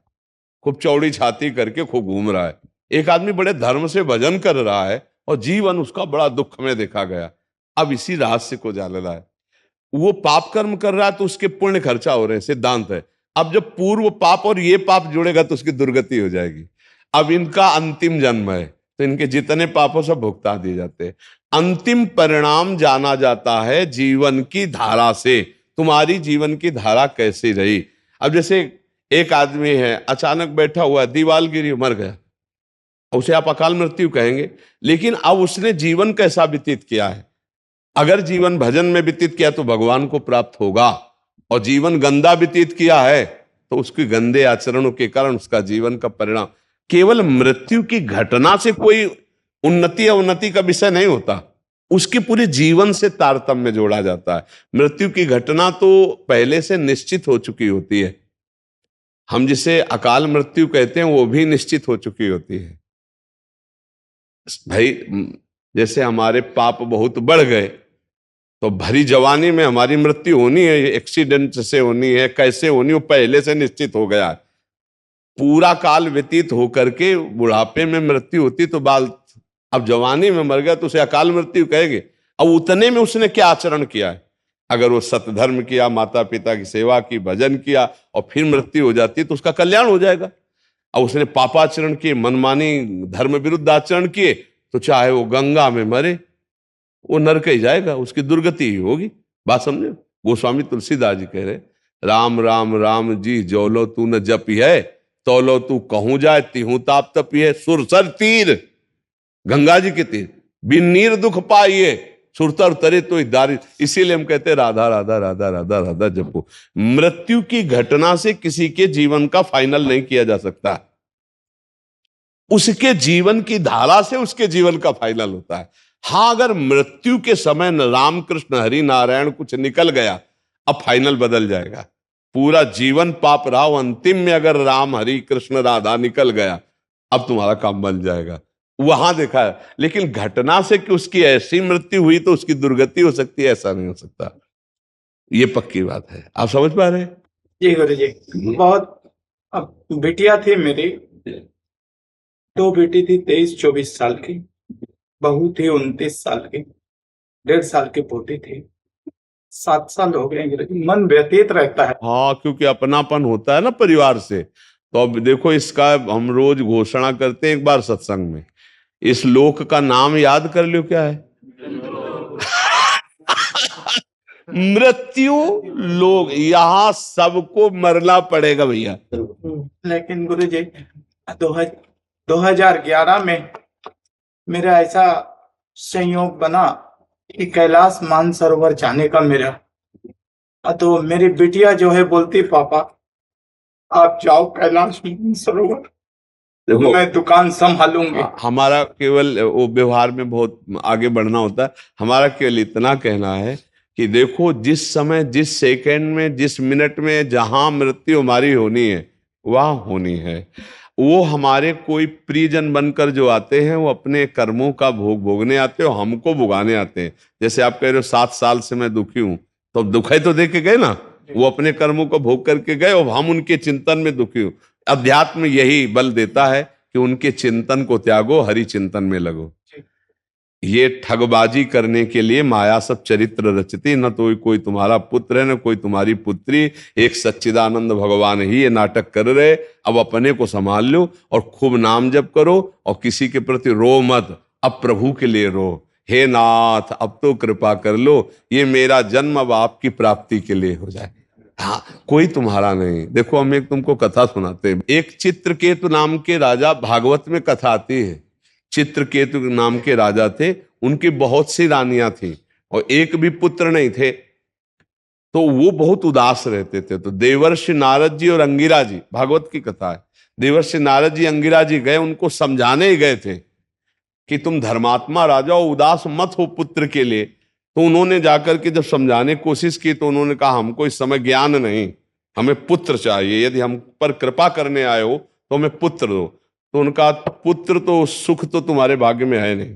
खूब चौड़ी छाती करके खूब घूम रहा है। एक आदमी बड़े धर्म से भजन कर रहा है और जीवन उसका बड़ा दुख में देखा गया। अब इसी रहस्य को जानना है। वो पाप कर्म कर रहा है तो उसके पुण्य खर्चा हो रहे हैं, सिद्धांत है। अब जब पूर्व पाप और ये पाप जुड़ेगा तो उसकी दुर्गति हो जाएगी। अब इनका अंतिम जन्म है तो इनके जितने पापों सब भुगता दिए जाते हैं। अंतिम परिणाम जाना जाता है जीवन की धारा से। तुम्हारी जीवन की धारा कैसी रही। अब जैसे एक आदमी है, अचानक बैठा हुआ है, दीवार गिरी, मर गया, उसे आप अकाल मृत्यु कहेंगे। लेकिन अब उसने जीवन कैसा व्यतीत किया है। अगर जीवन भजन में व्यतीत किया तो भगवान को प्राप्त होगा, और जीवन गंदा व्यतीत किया है तो उसके गंदे आचरणों के कारण उसका जीवन का परिणाम। केवल मृत्यु की घटना से कोई उन्नति अवनति का विषय नहीं होता, उसके पूरे जीवन से तारतम्य जोड़ा जाता है। मृत्यु की घटना तो पहले से निश्चित हो चुकी होती है। हम जिसे अकाल मृत्यु कहते हैं वो भी निश्चित हो चुकी होती है। भाई जैसे हमारे पाप बहुत बढ़ गए तो भरी जवानी में हमारी मृत्यु होनी है, एक्सीडेंट से होनी है, कैसे होनी, वो पहले से निश्चित हो गया है। पूरा काल व्यतीत होकर के बुढ़ापे में मृत्यु होती तो बाल, अब जवानी में मर गया तो उसे अकाल मृत्यु कहेंगे। अब उतने में उसने क्या आचरण किया है। अगर वो सतधर्म किया, माता पिता की सेवा की, भजन किया और फिर मृत्यु हो जाती तो उसका कल्याण हो जाएगा। अब उसने पापाचरण किए, मनमानी धर्म विरुद्ध आचरण किए, तो चाहे वो गंगा में मरे वो नरक ही जाएगा, उसकी दुर्गति ही होगी। बात समझे। गोस्वामी तुलसीदास जी कह रहे, राम राम राम जी जोलो तू न जपी है, तोलो तू कहूं जाए तिहू ताप तपी है। सुरसर तीर, गंगा जी के तीर, बिन नीर दुख पाइए, सुरतर तरे तो दारी। इसीलिए हम कहते हैं राधा राधा राधा राधा राधा जपो। मृत्यु की घटना से किसी के जीवन का फाइनल नहीं किया जा सकता, उसके जीवन की धारा से उसके जीवन का फाइनल होता है। हाँ, अगर मृत्यु के समय राम कृष्ण हरि नारायण कुछ निकल गया, अब फाइनल बदल जाएगा। पूरा जीवन पाप रहा, अंतिम में अगर राम हरि कृष्ण राधा निकल गया, अब तुम्हारा काम बन जाएगा। वहां देखा है। लेकिन घटना से कि उसकी ऐसी मृत्यु हुई तो उसकी दुर्गति हो सकती है, ऐसा नहीं हो सकता। ये पक्की बात है। आप समझ पा रहे हैं? जी गुरु जी। बहुत, अब बिटिया थी मेरी, 2 बेटी थी, 23-24 साल की, बहू थी 29 साल की, 1.5 साल की पोती थी। 7 साल हो गए गुरु जी। मन व्यतीत रहता है। हाँ, क्योंकि अपनापन होता है ना परिवार से। तो अब देखो, इसका हम रोज घोषणा करते हैं एक बार सत्संग में। इस लोक का नाम याद कर लो, क्या है? मृत्यु लोक। यहां सबको मरना पड़ेगा भैया। लेकिन गुरु जी 2011 में मेरा ऐसा संयोग बना कि कैलाश मानसरोवर जाने का मेरा, तो मेरी बिटिया जो है बोलती, पापा आप जाओ कैलाश मानसरोवर, देखो, मैं दुकान संभालूंगी। हमारा केवल वो व्यवहार में बहुत आगे बढ़ना होता है। हमारा केवल इतना कहना है कि देखो, जिस समय, जिस सेकंड में, जिस मिनट में जहां मृत्यु हमारी होनी है वहां होनी है। वो हमारे कोई प्रियजन बनकर जो आते हैं वो अपने कर्मों का भोग भोगने आते हैं और हमको भुगाने आते हैं। जैसे आप कह रहे हो 7 साल से मैं दुखी हूं, तो दुखाई तो दे के गए ना, वो अपने कर्मों को भोग करके गए और हम उनके चिंतन में दुखी हूं। अध्यात्म यही बल देता है कि उनके चिंतन को त्यागो, हरि चिंतन में लगो। ये ठगबाजी करने के लिए माया सब चरित्र रचती, न तो कोई तुम्हारा पुत्र है न कोई तुम्हारी पुत्री, एक सच्चिदानंद भगवान ही ये नाटक कर रहे। अब अपने को संभाल लो और खूब नाम जप करो और किसी के प्रति रो मत, अब प्रभु के लिए रो। हे नाथ अब तो कृपा कर लो, ये मेरा जन्म अब आपकी प्राप्ति के लिए हो जाए। हाँ, कोई तुम्हारा नहीं। देखो, हम एक तुमको कथा सुनाते हैं। एक चित्रकेतु नाम के राजा, भागवत में कथा आती है। चित्रकेतु नाम के राजा थे, उनकी बहुत सी रानियां थी और एक भी पुत्र नहीं थे। तो वो बहुत उदास रहते थे। तो देवर्षि नारद जी और अंगिरा जी, भागवत की कथा है, देवर्षि नारद जी अंगिरा जी गए, उनको समझाने ही गए थे कि तुम धर्मात्मा राजा हो, उदास मत हो पुत्र के लिए। तो उन्होंने जाकर के जब समझाने की कोशिश की तो उन्होंने कहा हमको इस समय ज्ञान नहीं, हमें पुत्र चाहिए, यदि हम पर कृपा करने आए हो तो हमें पुत्र दो। तो उनका पुत्र तो सुख तो तुम्हारे भाग्य में है नहीं,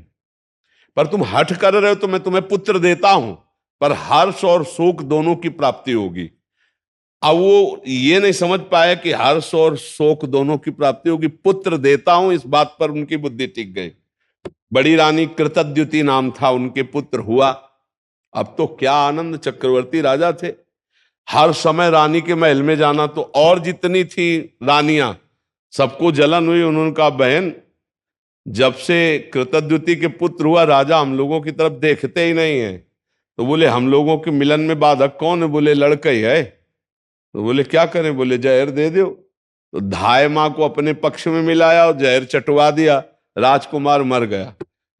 पर तुम हठ कर रहे हो तो मैं तुम्हें पुत्र देता हूं, पर हर्ष और शोक दोनों की प्राप्ति होगी। अब वो ये नहीं समझ पाए कि हर्ष और शोक दोनों की प्राप्ति होगी, पुत्र देता हूं, इस बात पर उनकी बुद्धि टिक गई। बड़ी रानी कृतद्युति नाम था, उनके पुत्र हुआ। अब तो क्या आनंद, चक्रवर्ती राजा थे, हर समय रानी के महल में जाना। तो और जितनी थी रानियां सबको जलन हुई। उन्होंने कहा बहन, जब से कृतद्युति के पुत्र हुआ राजा हम लोगों की तरफ देखते ही नहीं है। तो बोले हम लोगों के मिलन में बाधक कौन है? बोले लड़का ही है। तो बोले क्या करें? बोले जहर दे दो। तो धाय मां को अपने पक्ष में मिलाया और जहर चटवा दिया, राजकुमार मर गया।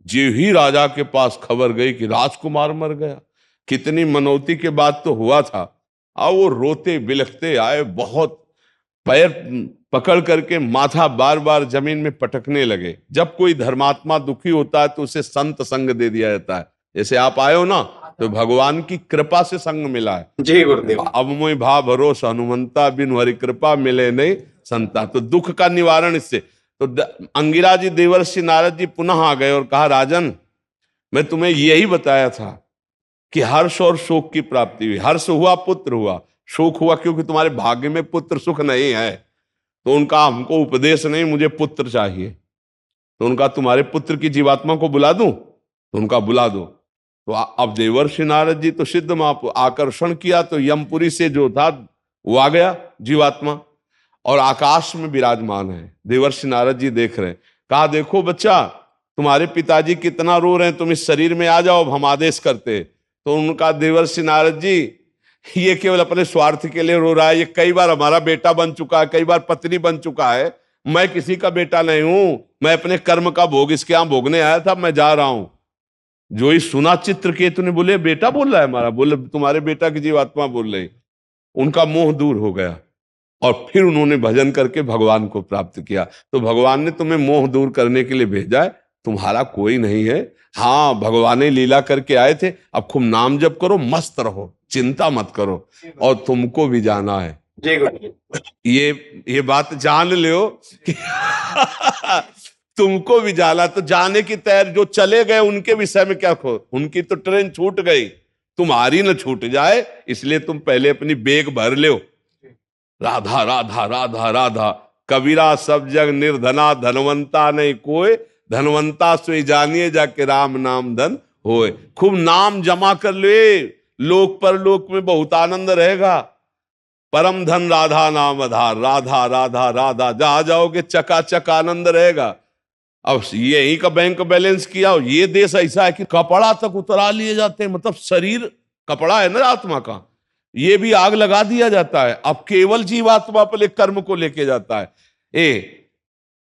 जो ही राजा के पास खबर गई कि राजकुमार मर गया, कितनी मनौती के बाद तो हुआ था। अब वो रोते बिलखते आए, बहुत पैर पकड़ करके माथा बार बार जमीन में पटकने लगे। जब कोई धर्मात्मा दुखी होता है तो उसे संत संग दे दिया जाता है। जैसे आप आए हो ना, तो भगवान की कृपा से संग मिला है। जी गुरुदेव। अब मोहि भा भरोसा हनुमंता, बिन हरि कृपा मिले नहीं संता। तो दुख का निवारण इससे। तो अंगिरा जी देवर्षि नारद जी पुनः आ गए और कहा राजन, मैं तुम्हें यही बताया था कि हर्ष और शोक की प्राप्ति हुई। हर्ष हुआ, पुत्र हुआ, शोक हुआ क्योंकि तुम्हारे भाग्य में पुत्र सुख नहीं है। तो उनका हमको उपदेश नहीं, मुझे पुत्र चाहिए। तो उनका तुम्हारे पुत्र की जीवात्मा को बुला दूं? तो उनका बुला दो। तो अब देवर्षि नारद जी तो सिद्ध महापुरुष, आकर्षण किया तो यमपुरी से जो था वो आ गया जीवात्मा, और आकाश में विराजमान है। देवर्षि नारद जी देख रहे हैं। कहा देखो बच्चा, तुम्हारे पिताजी कितना रो रहे हैं, तुम इस शरीर में आ जाओ, अब हम आदेश करते। तो उनका देवर्षि नारद जी, ये केवल अपने स्वार्थ के लिए रो रहा है, ये कई बार हमारा बेटा बन चुका है, कई बार पत्नी बन चुका है, मैं किसी का बेटा नहीं हूं, मैं अपने कर्म का भोग इसके यहां भोगने आया था, मैं जा रहा हूं। जो ही सुना चित्रकेतु ने, बोले बेटा बोल रहा है हमारा? बोले तुम्हारे बेटा की जीवात्मा बोल रही। उनका मोह दूर हो गया और फिर उन्होंने भजन करके भगवान को प्राप्त किया। तो भगवान ने तुम्हें मोह दूर करने के लिए भेजा है, तुम्हारा कोई नहीं है। हाँ, भगवान ने लीला करके आए थे, अब खूब नाम जप करो, मस्त रहो, चिंता मत करो, और तुमको भी जाना है। जय गुरुदेव। ये बात जान लो कि तुमको भी जाना। तो जाने की तैयारी, जो चले गए उनके विषय में क्या खो, उनकी तो ट्रेन छूट गई, तुम्हारी न छूट जाए, इसलिए तुम पहले अपनी बेग भर लो। राधा राधा राधा राधा, कबीरा सब जग निर्धना, धनवंता नहीं कोई, धनवंता सोई जानिए जाके राम नाम धन होए। खूब नाम जमा कर ले, लोक पर लोक में बहुत आनंद रहेगा। परम धन राधा नाम आधार, राधा राधा राधा, जहां जाओगे चकाचक आनंद रहेगा। अब यही का बैंक बैलेंस किया। ये देश ऐसा है कि कपड़ा तक उतरा लिए जाते हैं, मतलब शरीर कपड़ा है ना आत्मा का, ये भी आग लगा दिया जाता है। अब केवल जीवात्मा अपने कर्म को लेके जाता है।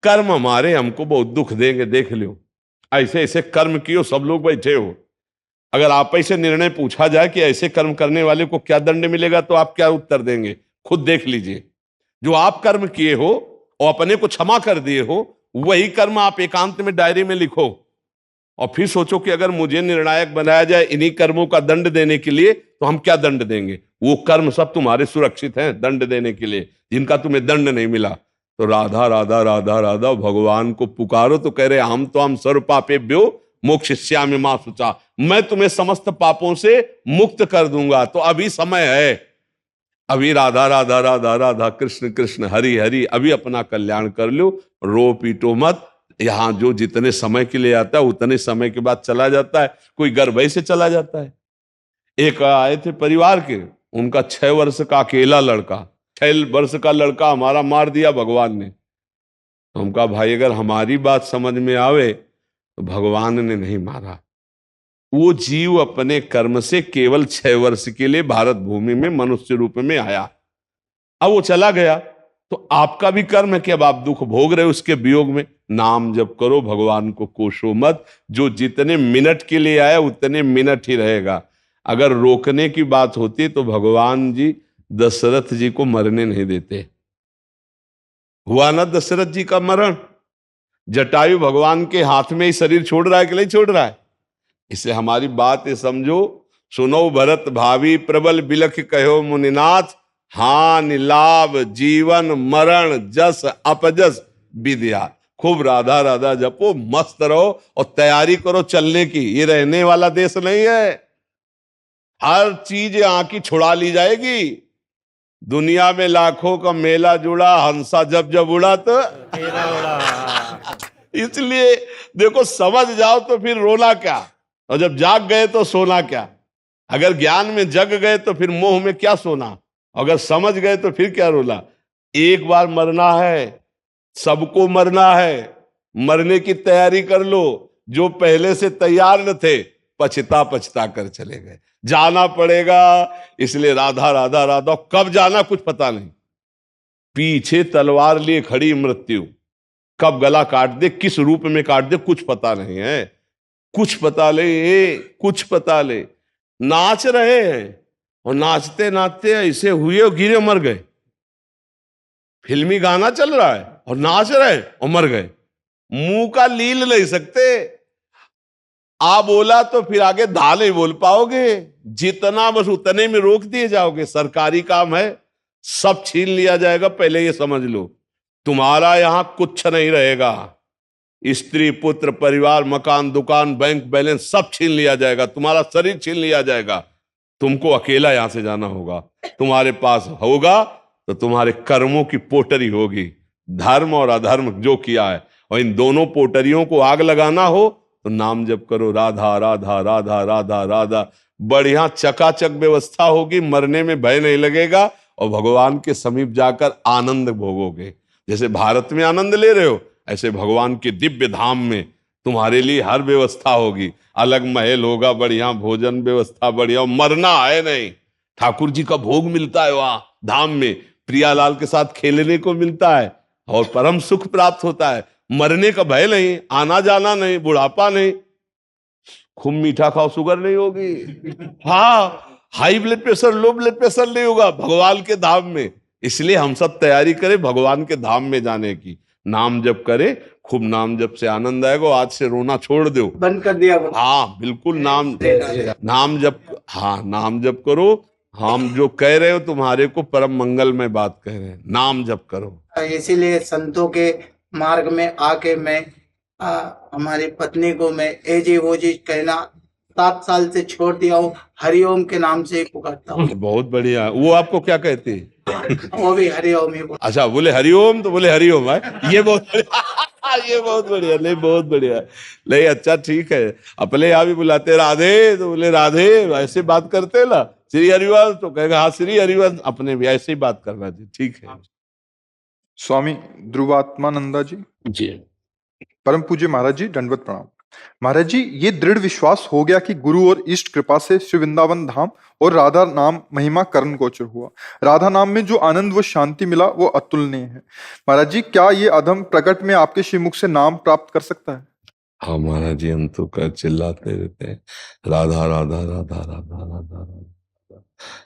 कर्म हमारे हमको बहुत दुख देंगे, देख लो। ऐसे ऐसे कर्म कियो, सब लोग बैठे हो, अगर आप ऐसे निर्णय पूछा जाए कि ऐसे कर्म करने वाले को क्या दंड मिलेगा, तो आप क्या उत्तर देंगे? खुद देख लीजिए। जो आप कर्म किए हो और अपने को क्षमा कर दिए हो, वही कर्म आप एकांत में डायरी में लिखो और फिर सोचो कि अगर मुझे निर्णायक बनाया जाए इन्हीं कर्मों का दंड देने के लिए, तो हम क्या दंड देंगे? वो कर्म सब तुम्हारे सुरक्षित हैं दंड देने के लिए, जिनका तुम्हें दंड नहीं मिला। तो राधा राधा राधा राधा, भगवान को पुकारो। तो कह रहे हम सर्व पापेभ्यो मोक्षयिष्यामि मा शुचा, मैं तुम्हें समस्त पापों से मुक्त कर दूंगा। तो अभी समय है, अभी राधा राधा राधा राधा, कृष्ण कृष्ण हरि हरि, अभी अपना कल्याण कर लो, रो पीटो मत। यहां जो जितने समय के लिए आता है उतने समय के बाद चला जाता है, कोई गर्भ से चला जाता है। एक आए थे परिवार के, उनका 6 वर्ष का अकेला लड़का, 6 वर्ष का लड़का हमारा मार दिया भगवान ने। तो हम कहा भाई अगर हमारी बात समझ में आवे तो भगवान ने नहीं मारा। वो जीव अपने कर्म से केवल 6 वर्ष के लिए भारत भूमि में मनुष्य रूप में आया, अब वो चला गया। तो आपका भी कर्म है कि अब आप दुख भोग रहे हो उसके वियोग में। नाम जप करो, भगवान को कोसो मत। जो जितने मिनट के लिए आया उतने मिनट ही रहेगा। अगर रोकने की बात होती तो भगवान जी दशरथ जी को मरने नहीं देते। हुआ ना दशरथ जी का मरण, जटायु भगवान के हाथ में ही शरीर छोड़ रहा है कि नहीं छोड़ रहा है। इसलिए हमारी बात ये समझो, सुनो भरत भावी प्रबल बिलख कहो मुनिनाथ, हानि लाभ जीवन मरण जस अपजस विद्या। खूब राधा राधा जपो, मस्त रहो और तैयारी करो चलने की। ये रहने वाला देश नहीं है, हर चीज यहाँ की छुड़ा ली जाएगी। दुनिया में लाखों का मेला जुड़ा, हंसा जब जब उड़ा तो इसलिए देखो, समझ जाओ तो फिर रोना क्या, और जब जाग गए तो सोना क्या। अगर ज्ञान में जग गए तो फिर मोह में क्या सोना, अगर समझ गए तो फिर क्या रोना। एक बार मरना है, सबको मरना है, मरने की तैयारी कर लो। जो पहले से तैयार न थे पछता पछता कर चले गए, जाना पड़ेगा। इसलिए राधा राधा राधा, कब जाना कुछ पता नहीं। पीछे तलवार लिए खड़ी मृत्यु, कब गला काट दे, किस रूप में काट दे, कुछ पता नहीं है। कुछ पता ले, कुछ पता ले। नाच रहे हैं और नाचते नाचते ऐसे हुए और गिरे मर गए। फिल्मी गाना चल रहा है और नाच रहे हैं और मर गए। मुंह का लील नहीं सकते। आ बोला तो फिर आगे धा नहीं बोल पाओगे, जितना बस उतने में रोक दिए जाओगे। सरकारी काम है, सब छीन लिया जाएगा, पहले ये समझ लो। तुम्हारा यहां कुछ नहीं रहेगा, स्त्री पुत्र परिवार मकान दुकान बैंक बैलेंस सब छीन लिया जाएगा, तुम्हारा शरीर छीन लिया जाएगा। तुमको अकेला यहां से जाना होगा। तुम्हारे पास होगा तो तुम्हारे कर्मों की पोटरी होगी, धर्म और अधर्म जो किया है, और इन दोनों पोटरियों को आग लगाना हो तो नाम जप करो, राधा राधा राधा राधा राधा। बढ़िया चकाचक व्यवस्था होगी, मरने में भय नहीं लगेगा और भगवान के समीप जाकर आनंद भोगोगे। जैसे भारत में आनंद ले रहे हो, ऐसे भगवान के दिव्य धाम में तुम्हारे लिए हर व्यवस्था होगी। अलग महल होगा, बढ़िया भोजन व्यवस्था बढ़िया, मरना है नहीं। ठाकुर जी का भोग मिलता है वहां धाम में, प्रियालाल के साथ खेलने को मिलता है और परम सुख प्राप्त होता है। मरने का भय नहीं, आना जाना नहीं, बुढ़ापा नहीं। खूब मीठा खाओ, शुगर नहीं होगी। हाँ, high blood pressure low blood pressure नहीं होगा भगवान के धाम में। इसलिए हम सब तैयारी करें भगवान के धाम में जाने की। नाम जप करे, खूब नाम जप से आनंद आएगा। आज से रोना छोड़ दो, बंद कर दिया। हाँ बिल्कुल, नाम जप, हाँ नाम जप करो। हम जो कह रहे हो तुम्हारे को परम मंगल में बात कह रहे हैं, नाम जप करो। इसीलिए संतों के मार्ग में आके मैं हमारी पत्नी को मैं एजी वोजी कहना 7 साल से छोड़ दिया हूँ। हरिओम के नाम से ही पुकारता हूँ। बहुत बढ़िया। वो आपको क्या कहते हैं? वो भी हरिओम ही। अच्छा, बोले हरिओम तो बोले हरिओम है। ये बहुत ये बहुत बढ़िया, नहीं बहुत बढ़िया, नहीं अच्छा ठीक है। अपने यहाँ भी बुलाते राधे तो बोले राधे, ऐसे बात करते ना। श्री हरिवंश तो कहेगा हाँ श्री हरिवंश, अपने भी ऐसे ही बात करना जी, ठीक है। स्वामी ध्रुवात्मानंदा जी जी, परम पूज्य महाराज जी, दंडवत प्रणाम। महाराज जी, ये दृढ़ विश्वास हो गया कि गुरु और इष्ट कृपा से श्री वृंदावन धाम और राधा नाम महिमा करण गोचर हुआ। राधा नाम में जो आनंद व शांति मिला वो अतुलनीय है। महाराज जी, क्या ये अधम प्रकट में आपके श्रीमुख से नाम प्राप्त कर सकता है? हाँ महाराज जी, हम तो कर चिल्लाते रहते हैं राधा राधा राधा राधा राधा राधा।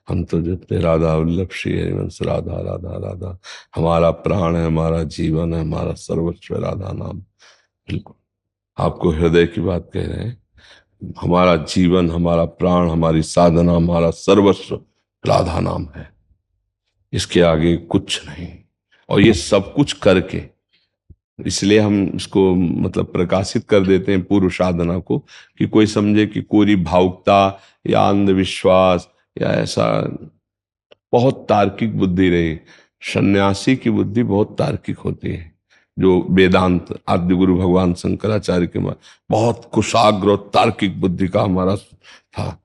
हम तो जपते राधा वल्लभ श्री हरिवंश, राधा राधा राधा। हमारा प्राण है, हमारा जीवन है, हमारा सर्वस्व राधा नाम। बिल्कुल आपको हृदय की बात कह रहे हैं। हमारा जीवन, हमारा प्राण, हमारी साधना, हमारा सर्वस्व राधा नाम है। इसके आगे कुछ नहीं। और ये सब कुछ करके, इसलिए हम इसको मतलब प्रकाशित कर देते हैं पूर्व साधना को, कि कोई समझे कि कोई भावुकता या अंधविश्वास या ऐसा। बहुत तार्किक बुद्धि रही। सन्यासी की बुद्धि बहुत तार्किक होती है। जो वेदांत आद्य गुरु भगवान शंकराचार्य के बहुत कुशाग्र और तार्किक बुद्धि का हमारा था।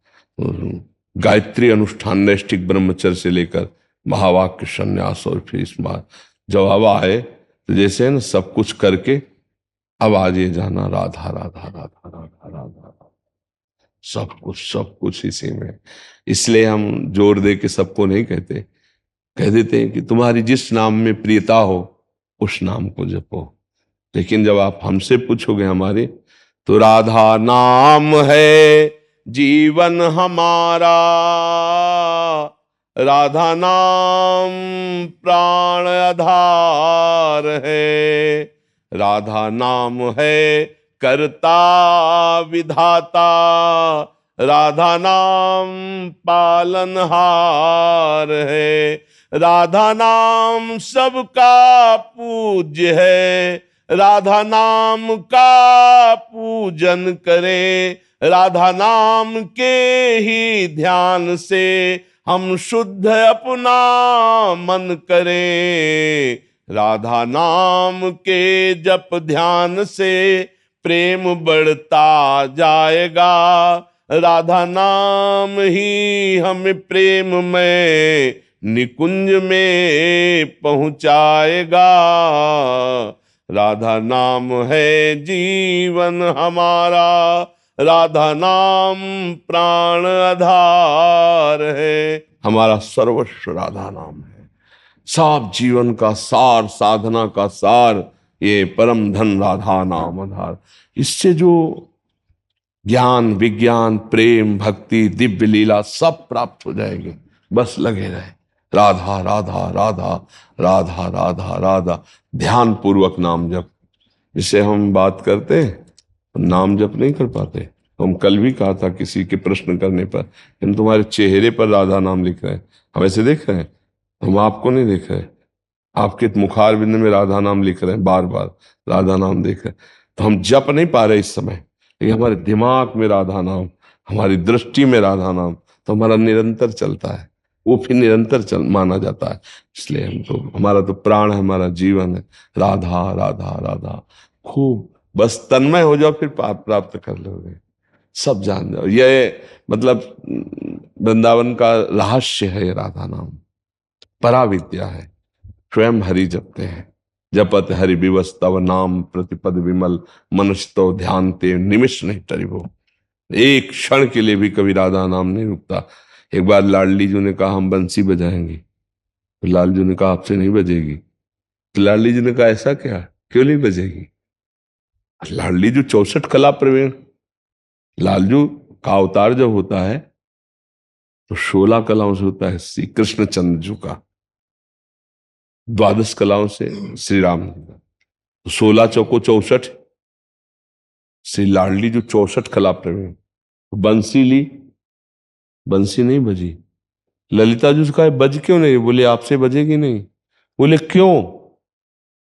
गायत्री अनुष्ठान नैष्ठिक ब्रह्मचर्य से लेकर महावाक्य संन्यास, और फिर इस बार जब अब आए तो जैसे न सब कुछ करके अब आज ये जाना राधा राधा राधा राधा राधा, सब कुछ इसी में। इसलिए हम जोर दे के सबको नहीं कहते, कह देते हैं कि तुम्हारी जिस नाम में प्रियता हो उस नाम को जपो। लेकिन जब आप हमसे पूछोगे हमारे, तो राधा नाम है जीवन हमारा, राधा नाम प्राण आधार है। राधा नाम है करता विधाता, राधा नाम पालनहार है। राधा नाम सबका पूज्य है, राधा नाम का पूजन करे। राधा नाम के ही ध्यान से हम शुद्ध अपना मन करें। राधा नाम के जप ध्यान से प्रेम बढ़ता जाएगा। राधा नाम ही हमें प्रेम में निकुंज में पहुंचाएगा। राधा नाम है जीवन हमारा, राधा नाम प्राण आधार है। हमारा सर्वस्व राधा नाम है। सब जीवन का सार, साधना का सार, ये परम धन राधा नाम आधार। इससे जो ज्ञान, विज्ञान, प्रेम, भक्ति, दिव्य लीला सब प्राप्त हो जाएगी। बस लगे रहे राधा राधा राधा राधा राधा राधा, ध्यान पूर्वक नाम जप। जिससे हम बात करते हैं, नाम जप नहीं कर पाते। हम कल भी कहा था किसी के प्रश्न करने पर, हम तुम्हारे चेहरे पर राधा नाम लिख रहे हैं, हम ऐसे देख रहे हैं, हम आपको नहीं देख रहे। आपके मुखार बिंद में राधा नाम लिख रहे हैं, बार बार राधा नाम देख रहे हैं। तो हम जप नहीं पा रहे इस समय, लेकिन हमारे दिमाग में राधा नाम, हमारी दृष्टि में राधा नाम, तो हमारा निरंतर चलता है, वो फिर निरंतर चल माना जाता है। इसलिए हमको, हमारा तो प्राण है, हमारा जीवन है। राधा राधा राधा खूब बस तन्मय हो जाओ, फिर पाप प्राप्त कर लोगे। सब जान जाओ, ये मतलब वृंदावन का रहस्य है। ये राधा नाम पराविद्या है, स्वयं हरि जपते हैं। जपत हरि विवस तव नाम प्रतिपद विमल, मनुष्य तो ध्यान ते निमिष नहीं टरिबो। एक क्षण के लिए भी कभी राधा नाम नहीं रुकता। एक बार लाडली जी ने कहा हम बंसी बजाएंगे, तो लाल जी ने कहा आपसे नहीं बजेगी। तो लाडली जी ने कहा ऐसा क्या, क्यों नहीं बजेगी? लाडली जी 64 कला प्रवीण, लालजू का अवतार जब होता है तो 16 कलाओं से होता है। श्री कृष्ण चंद्र जी का 12 कलाओं से श्री राम जी का, तो 16 चौको 64। श्री लाडली जो 64 कला प्रवीण, बंसी ली, बंसी नहीं बजी। ललिता जी से कहा बज क्यों नहीं? बोले आपसे बजेगी नहीं। बोले क्यों?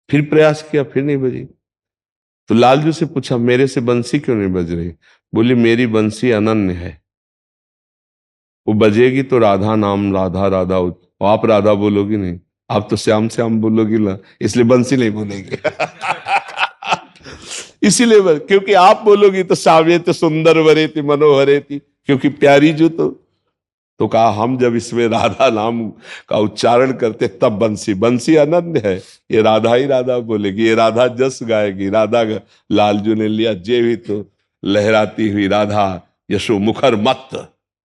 फिर प्रयास किया, फिर नहीं बजी। तो लालजू से पूछा मेरे से बंसी क्यों नहीं बज रही? बोली मेरी बंसी अनन्य है, वो बजेगी तो राधा नाम, राधा राधा, आप राधा बोलोगी नहीं, आप तो श्याम श्याम बोलोगी ना, इसलिए बंसी नहीं बोलेगी। इसीलिए क्योंकि आप बोलोगी तो सावेत सुंदर वरेति मनोहरेति, क्योंकि प्यारी जो तो कहा हम जब इसमें राधा नाम का उच्चारण करते तब बंसी, बंसी अनन्य है, ये राधा ही राधा बोलेगी, ये राधा जस गाएगी। राधा लालजू ने लिया जे भी तो लहराती हुई राधा यशो मुखर मत,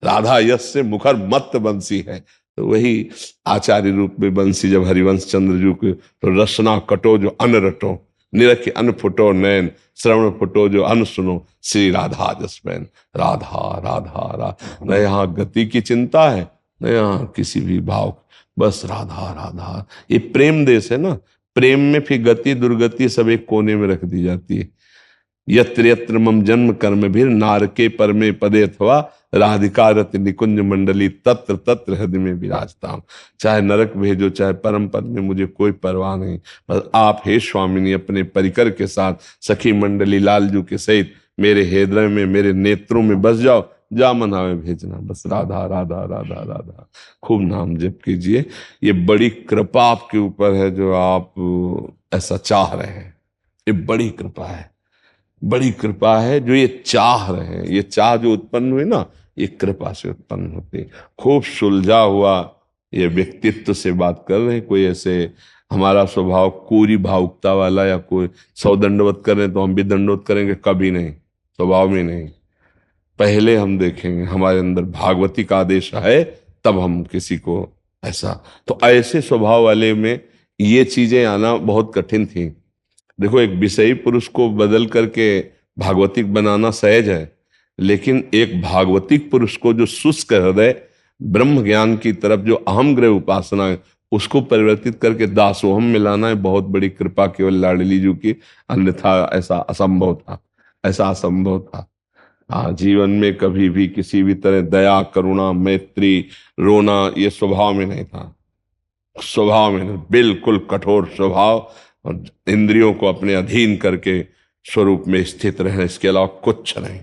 राधा यश से मुखर मत बंसी है। तो वही आचार्य रूप में बंसी जब हरिवंश चंद्र जी को, तो रसना कटो जो अन रटो, निरख अन फुटो नैन, श्रवण फुटो जो अन सुनो, श्री राधा जसमैन। राधा राधा राधा, न यहाँ गति की चिंता है, न यहाँ किसी भी भाव, बस राधा राधा। ये प्रेम देश है ना, प्रेम में फिर गति दुर्गति सब एक कोने में रख दी जाती है। यत्र यत्र मम जन्म कर्म भीर नारके परमे पदे अथवा राधिका रति निकुंज मंडली तत्र तत्र हृदय में विराजता। चाहे नरक भेजो चाहे परम पद में, मुझे कोई परवाह नहीं, बस आप हे स्वामिनी अपने परिकर के साथ सखी मंडली लालजू के सहित मेरे हृदय में, मेरे नेत्रों में बस जाओ, जा मना में भेजना। बस राधा राधा राधा राधा खूब नाम जप कीजिए। ये बड़ी कृपा आपके ऊपर है जो आप ऐसा चाह रहे हैं, ये बड़ी कृपा है, बड़ी कृपा है जो ये चाह रहे हैं। ये चाह जो उत्पन्न हुई ना, ये कृपा से उत्पन्न होती। खूब सुलझा हुआ ये व्यक्तित्व से बात कर रहे हैं। कोई ऐसे हमारा स्वभाव कोरी भावुकता वाला या कोई 100 दंडवत कर रहे हैं तो हम भी दंडवत करेंगे, कभी नहीं, स्वभाव में नहीं। पहले हम देखेंगे हमारे अंदर भागवती का आदेश है, तब हम किसी को ऐसा। तो ऐसे स्वभाव वाले में ये चीजें आना बहुत कठिन थी। देखो एक विषयी पुरुष को बदल करके भागवतिक बनाना सहज है, लेकिन एक भागवतिक पुरुष को जो शुष्क हृदय ब्रह्म ज्ञान की तरफ जो अहम ग्रह उपासना है उसको परिवर्तित करके दासोहम मिलाना है बहुत बड़ी कृपा केवल लाडली जी की, अन्यथा ऐसा असंभव था, ऐसा असंभव था। हाँ, जीवन में कभी भी किसी भी तरह दया करुणा मैत्री रोना ये स्वभाव में नहीं था, स्वभाव में नहीं, बिल्कुल कठोर स्वभाव और इंद्रियों को अपने अधीन करके स्वरूप में स्थित रहना, इसके अलावा कुछ नहीं।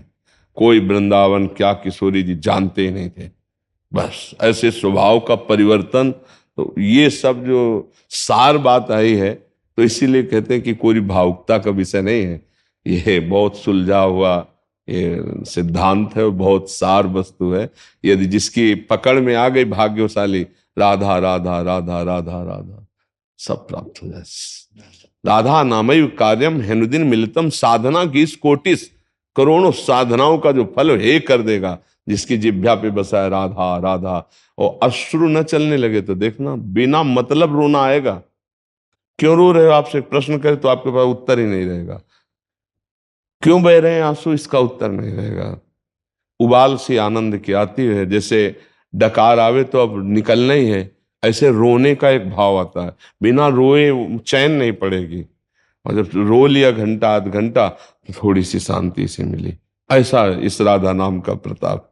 कोई वृंदावन क्या किशोरी जी जानते ही नहीं थे, बस ऐसे स्वभाव का परिवर्तन। तो ये सब जो सार बात आई है, तो इसीलिए कहते हैं कि कोई भावुकता का विषय नहीं है, ये बहुत सुलझा हुआ ये सिद्धांत है, बहुत सार वस्तु है। यदि जिसकी पकड़ में आ गई भाग्यशाली, राधा राधा राधा राधा राधा सब प्राप्त हो जाए। राधा नामय कार्यम हेनुदिन मिलितम साधना की इस कोटिस, करोड़ों साधनाओं का जो फल हे कर देगा जिसकी जिह्वा पे बसा है राधा राधा, और अश्रु न चलने लगे तो देखना बिना मतलब रोना आएगा। क्यों रो रहे हो, आपसे प्रश्न करे तो आपके पास उत्तर ही नहीं रहेगा। क्यों बह रहे हैं आंसू, इसका उत्तर नहीं रहेगा। उबाल सी आनंद की आती है, जैसे डकार आवे तो अब निकलना ही है, ऐसे रोने का एक भाव आता है, बिना रोए चैन नहीं पड़ेगी। और जब रो लिया घंटा आध घंटा तो थोड़ी सी शांति से मिली। ऐसा इस राधा नाम का प्रताप,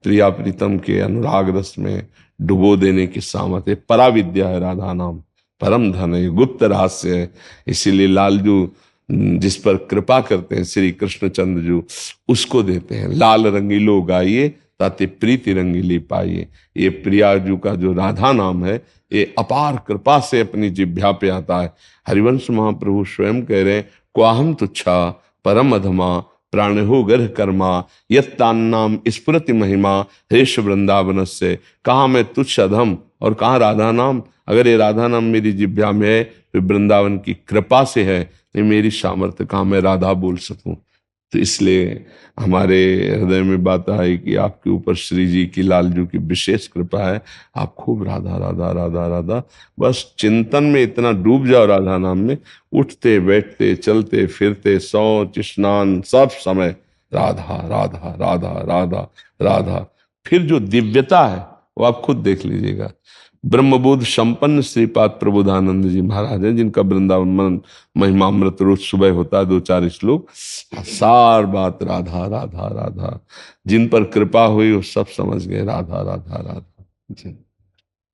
प्रिया प्रीतम के अनुराग रस में डुबो देने की सामर्थ है। पराविद्या है राधा नाम, परम धन है, गुप्त रहस्य है। इसीलिए लालजू जिस पर कृपा करते हैं श्री कृष्णचंद्र जू, उसको देते हैं लाल रंगीलो गाइए ताते प्रीति रंगीली पाइए। ये प्रियाजू का जो राधा नाम है ये अपार कृपा से अपनी जिह्वा पे आता है। हरिवंश महाप्रभु स्वयं कह रहे हैं, क्वाहम तुच्छा परम अधमा प्राण हो गर्ह कर्मा यत्तान नाम स्फुरति महिमा हेश वृंदावन से। कहाँ मैं तुच्छ अधम और कहाँ राधा नाम। अगर ये राधा नाम मेरी जिह्वा में है तो वृंदावन की कृपा से है, नहीं मेरी सामर्थ्य कहाँ मैं राधा बोल सकूं। तो इसलिए हमारे हृदय में बात आई कि आपके ऊपर श्री जी की लालजू की विशेष कृपा है। आप खूब राधा राधा राधा राधा, बस चिंतन में इतना डूब जाओ राधा नाम में, उठते बैठते चलते फिरते शौच स्नान सब समय राधा राधा राधा राधा राधा। फिर जो दिव्यता है वो आप खुद देख लीजिएगा। ब्रह्मबोध संपन्न श्रीपाद प्रबोधानंद जी महाराज हैं, जिनका वृंदावन महिमामृत रोज सुबह होता है 2-4 श्लोक, सार बात राधा राधा राधा। जिन पर कृपा हुई वो सब समझ गए राधा राधा राधा जी।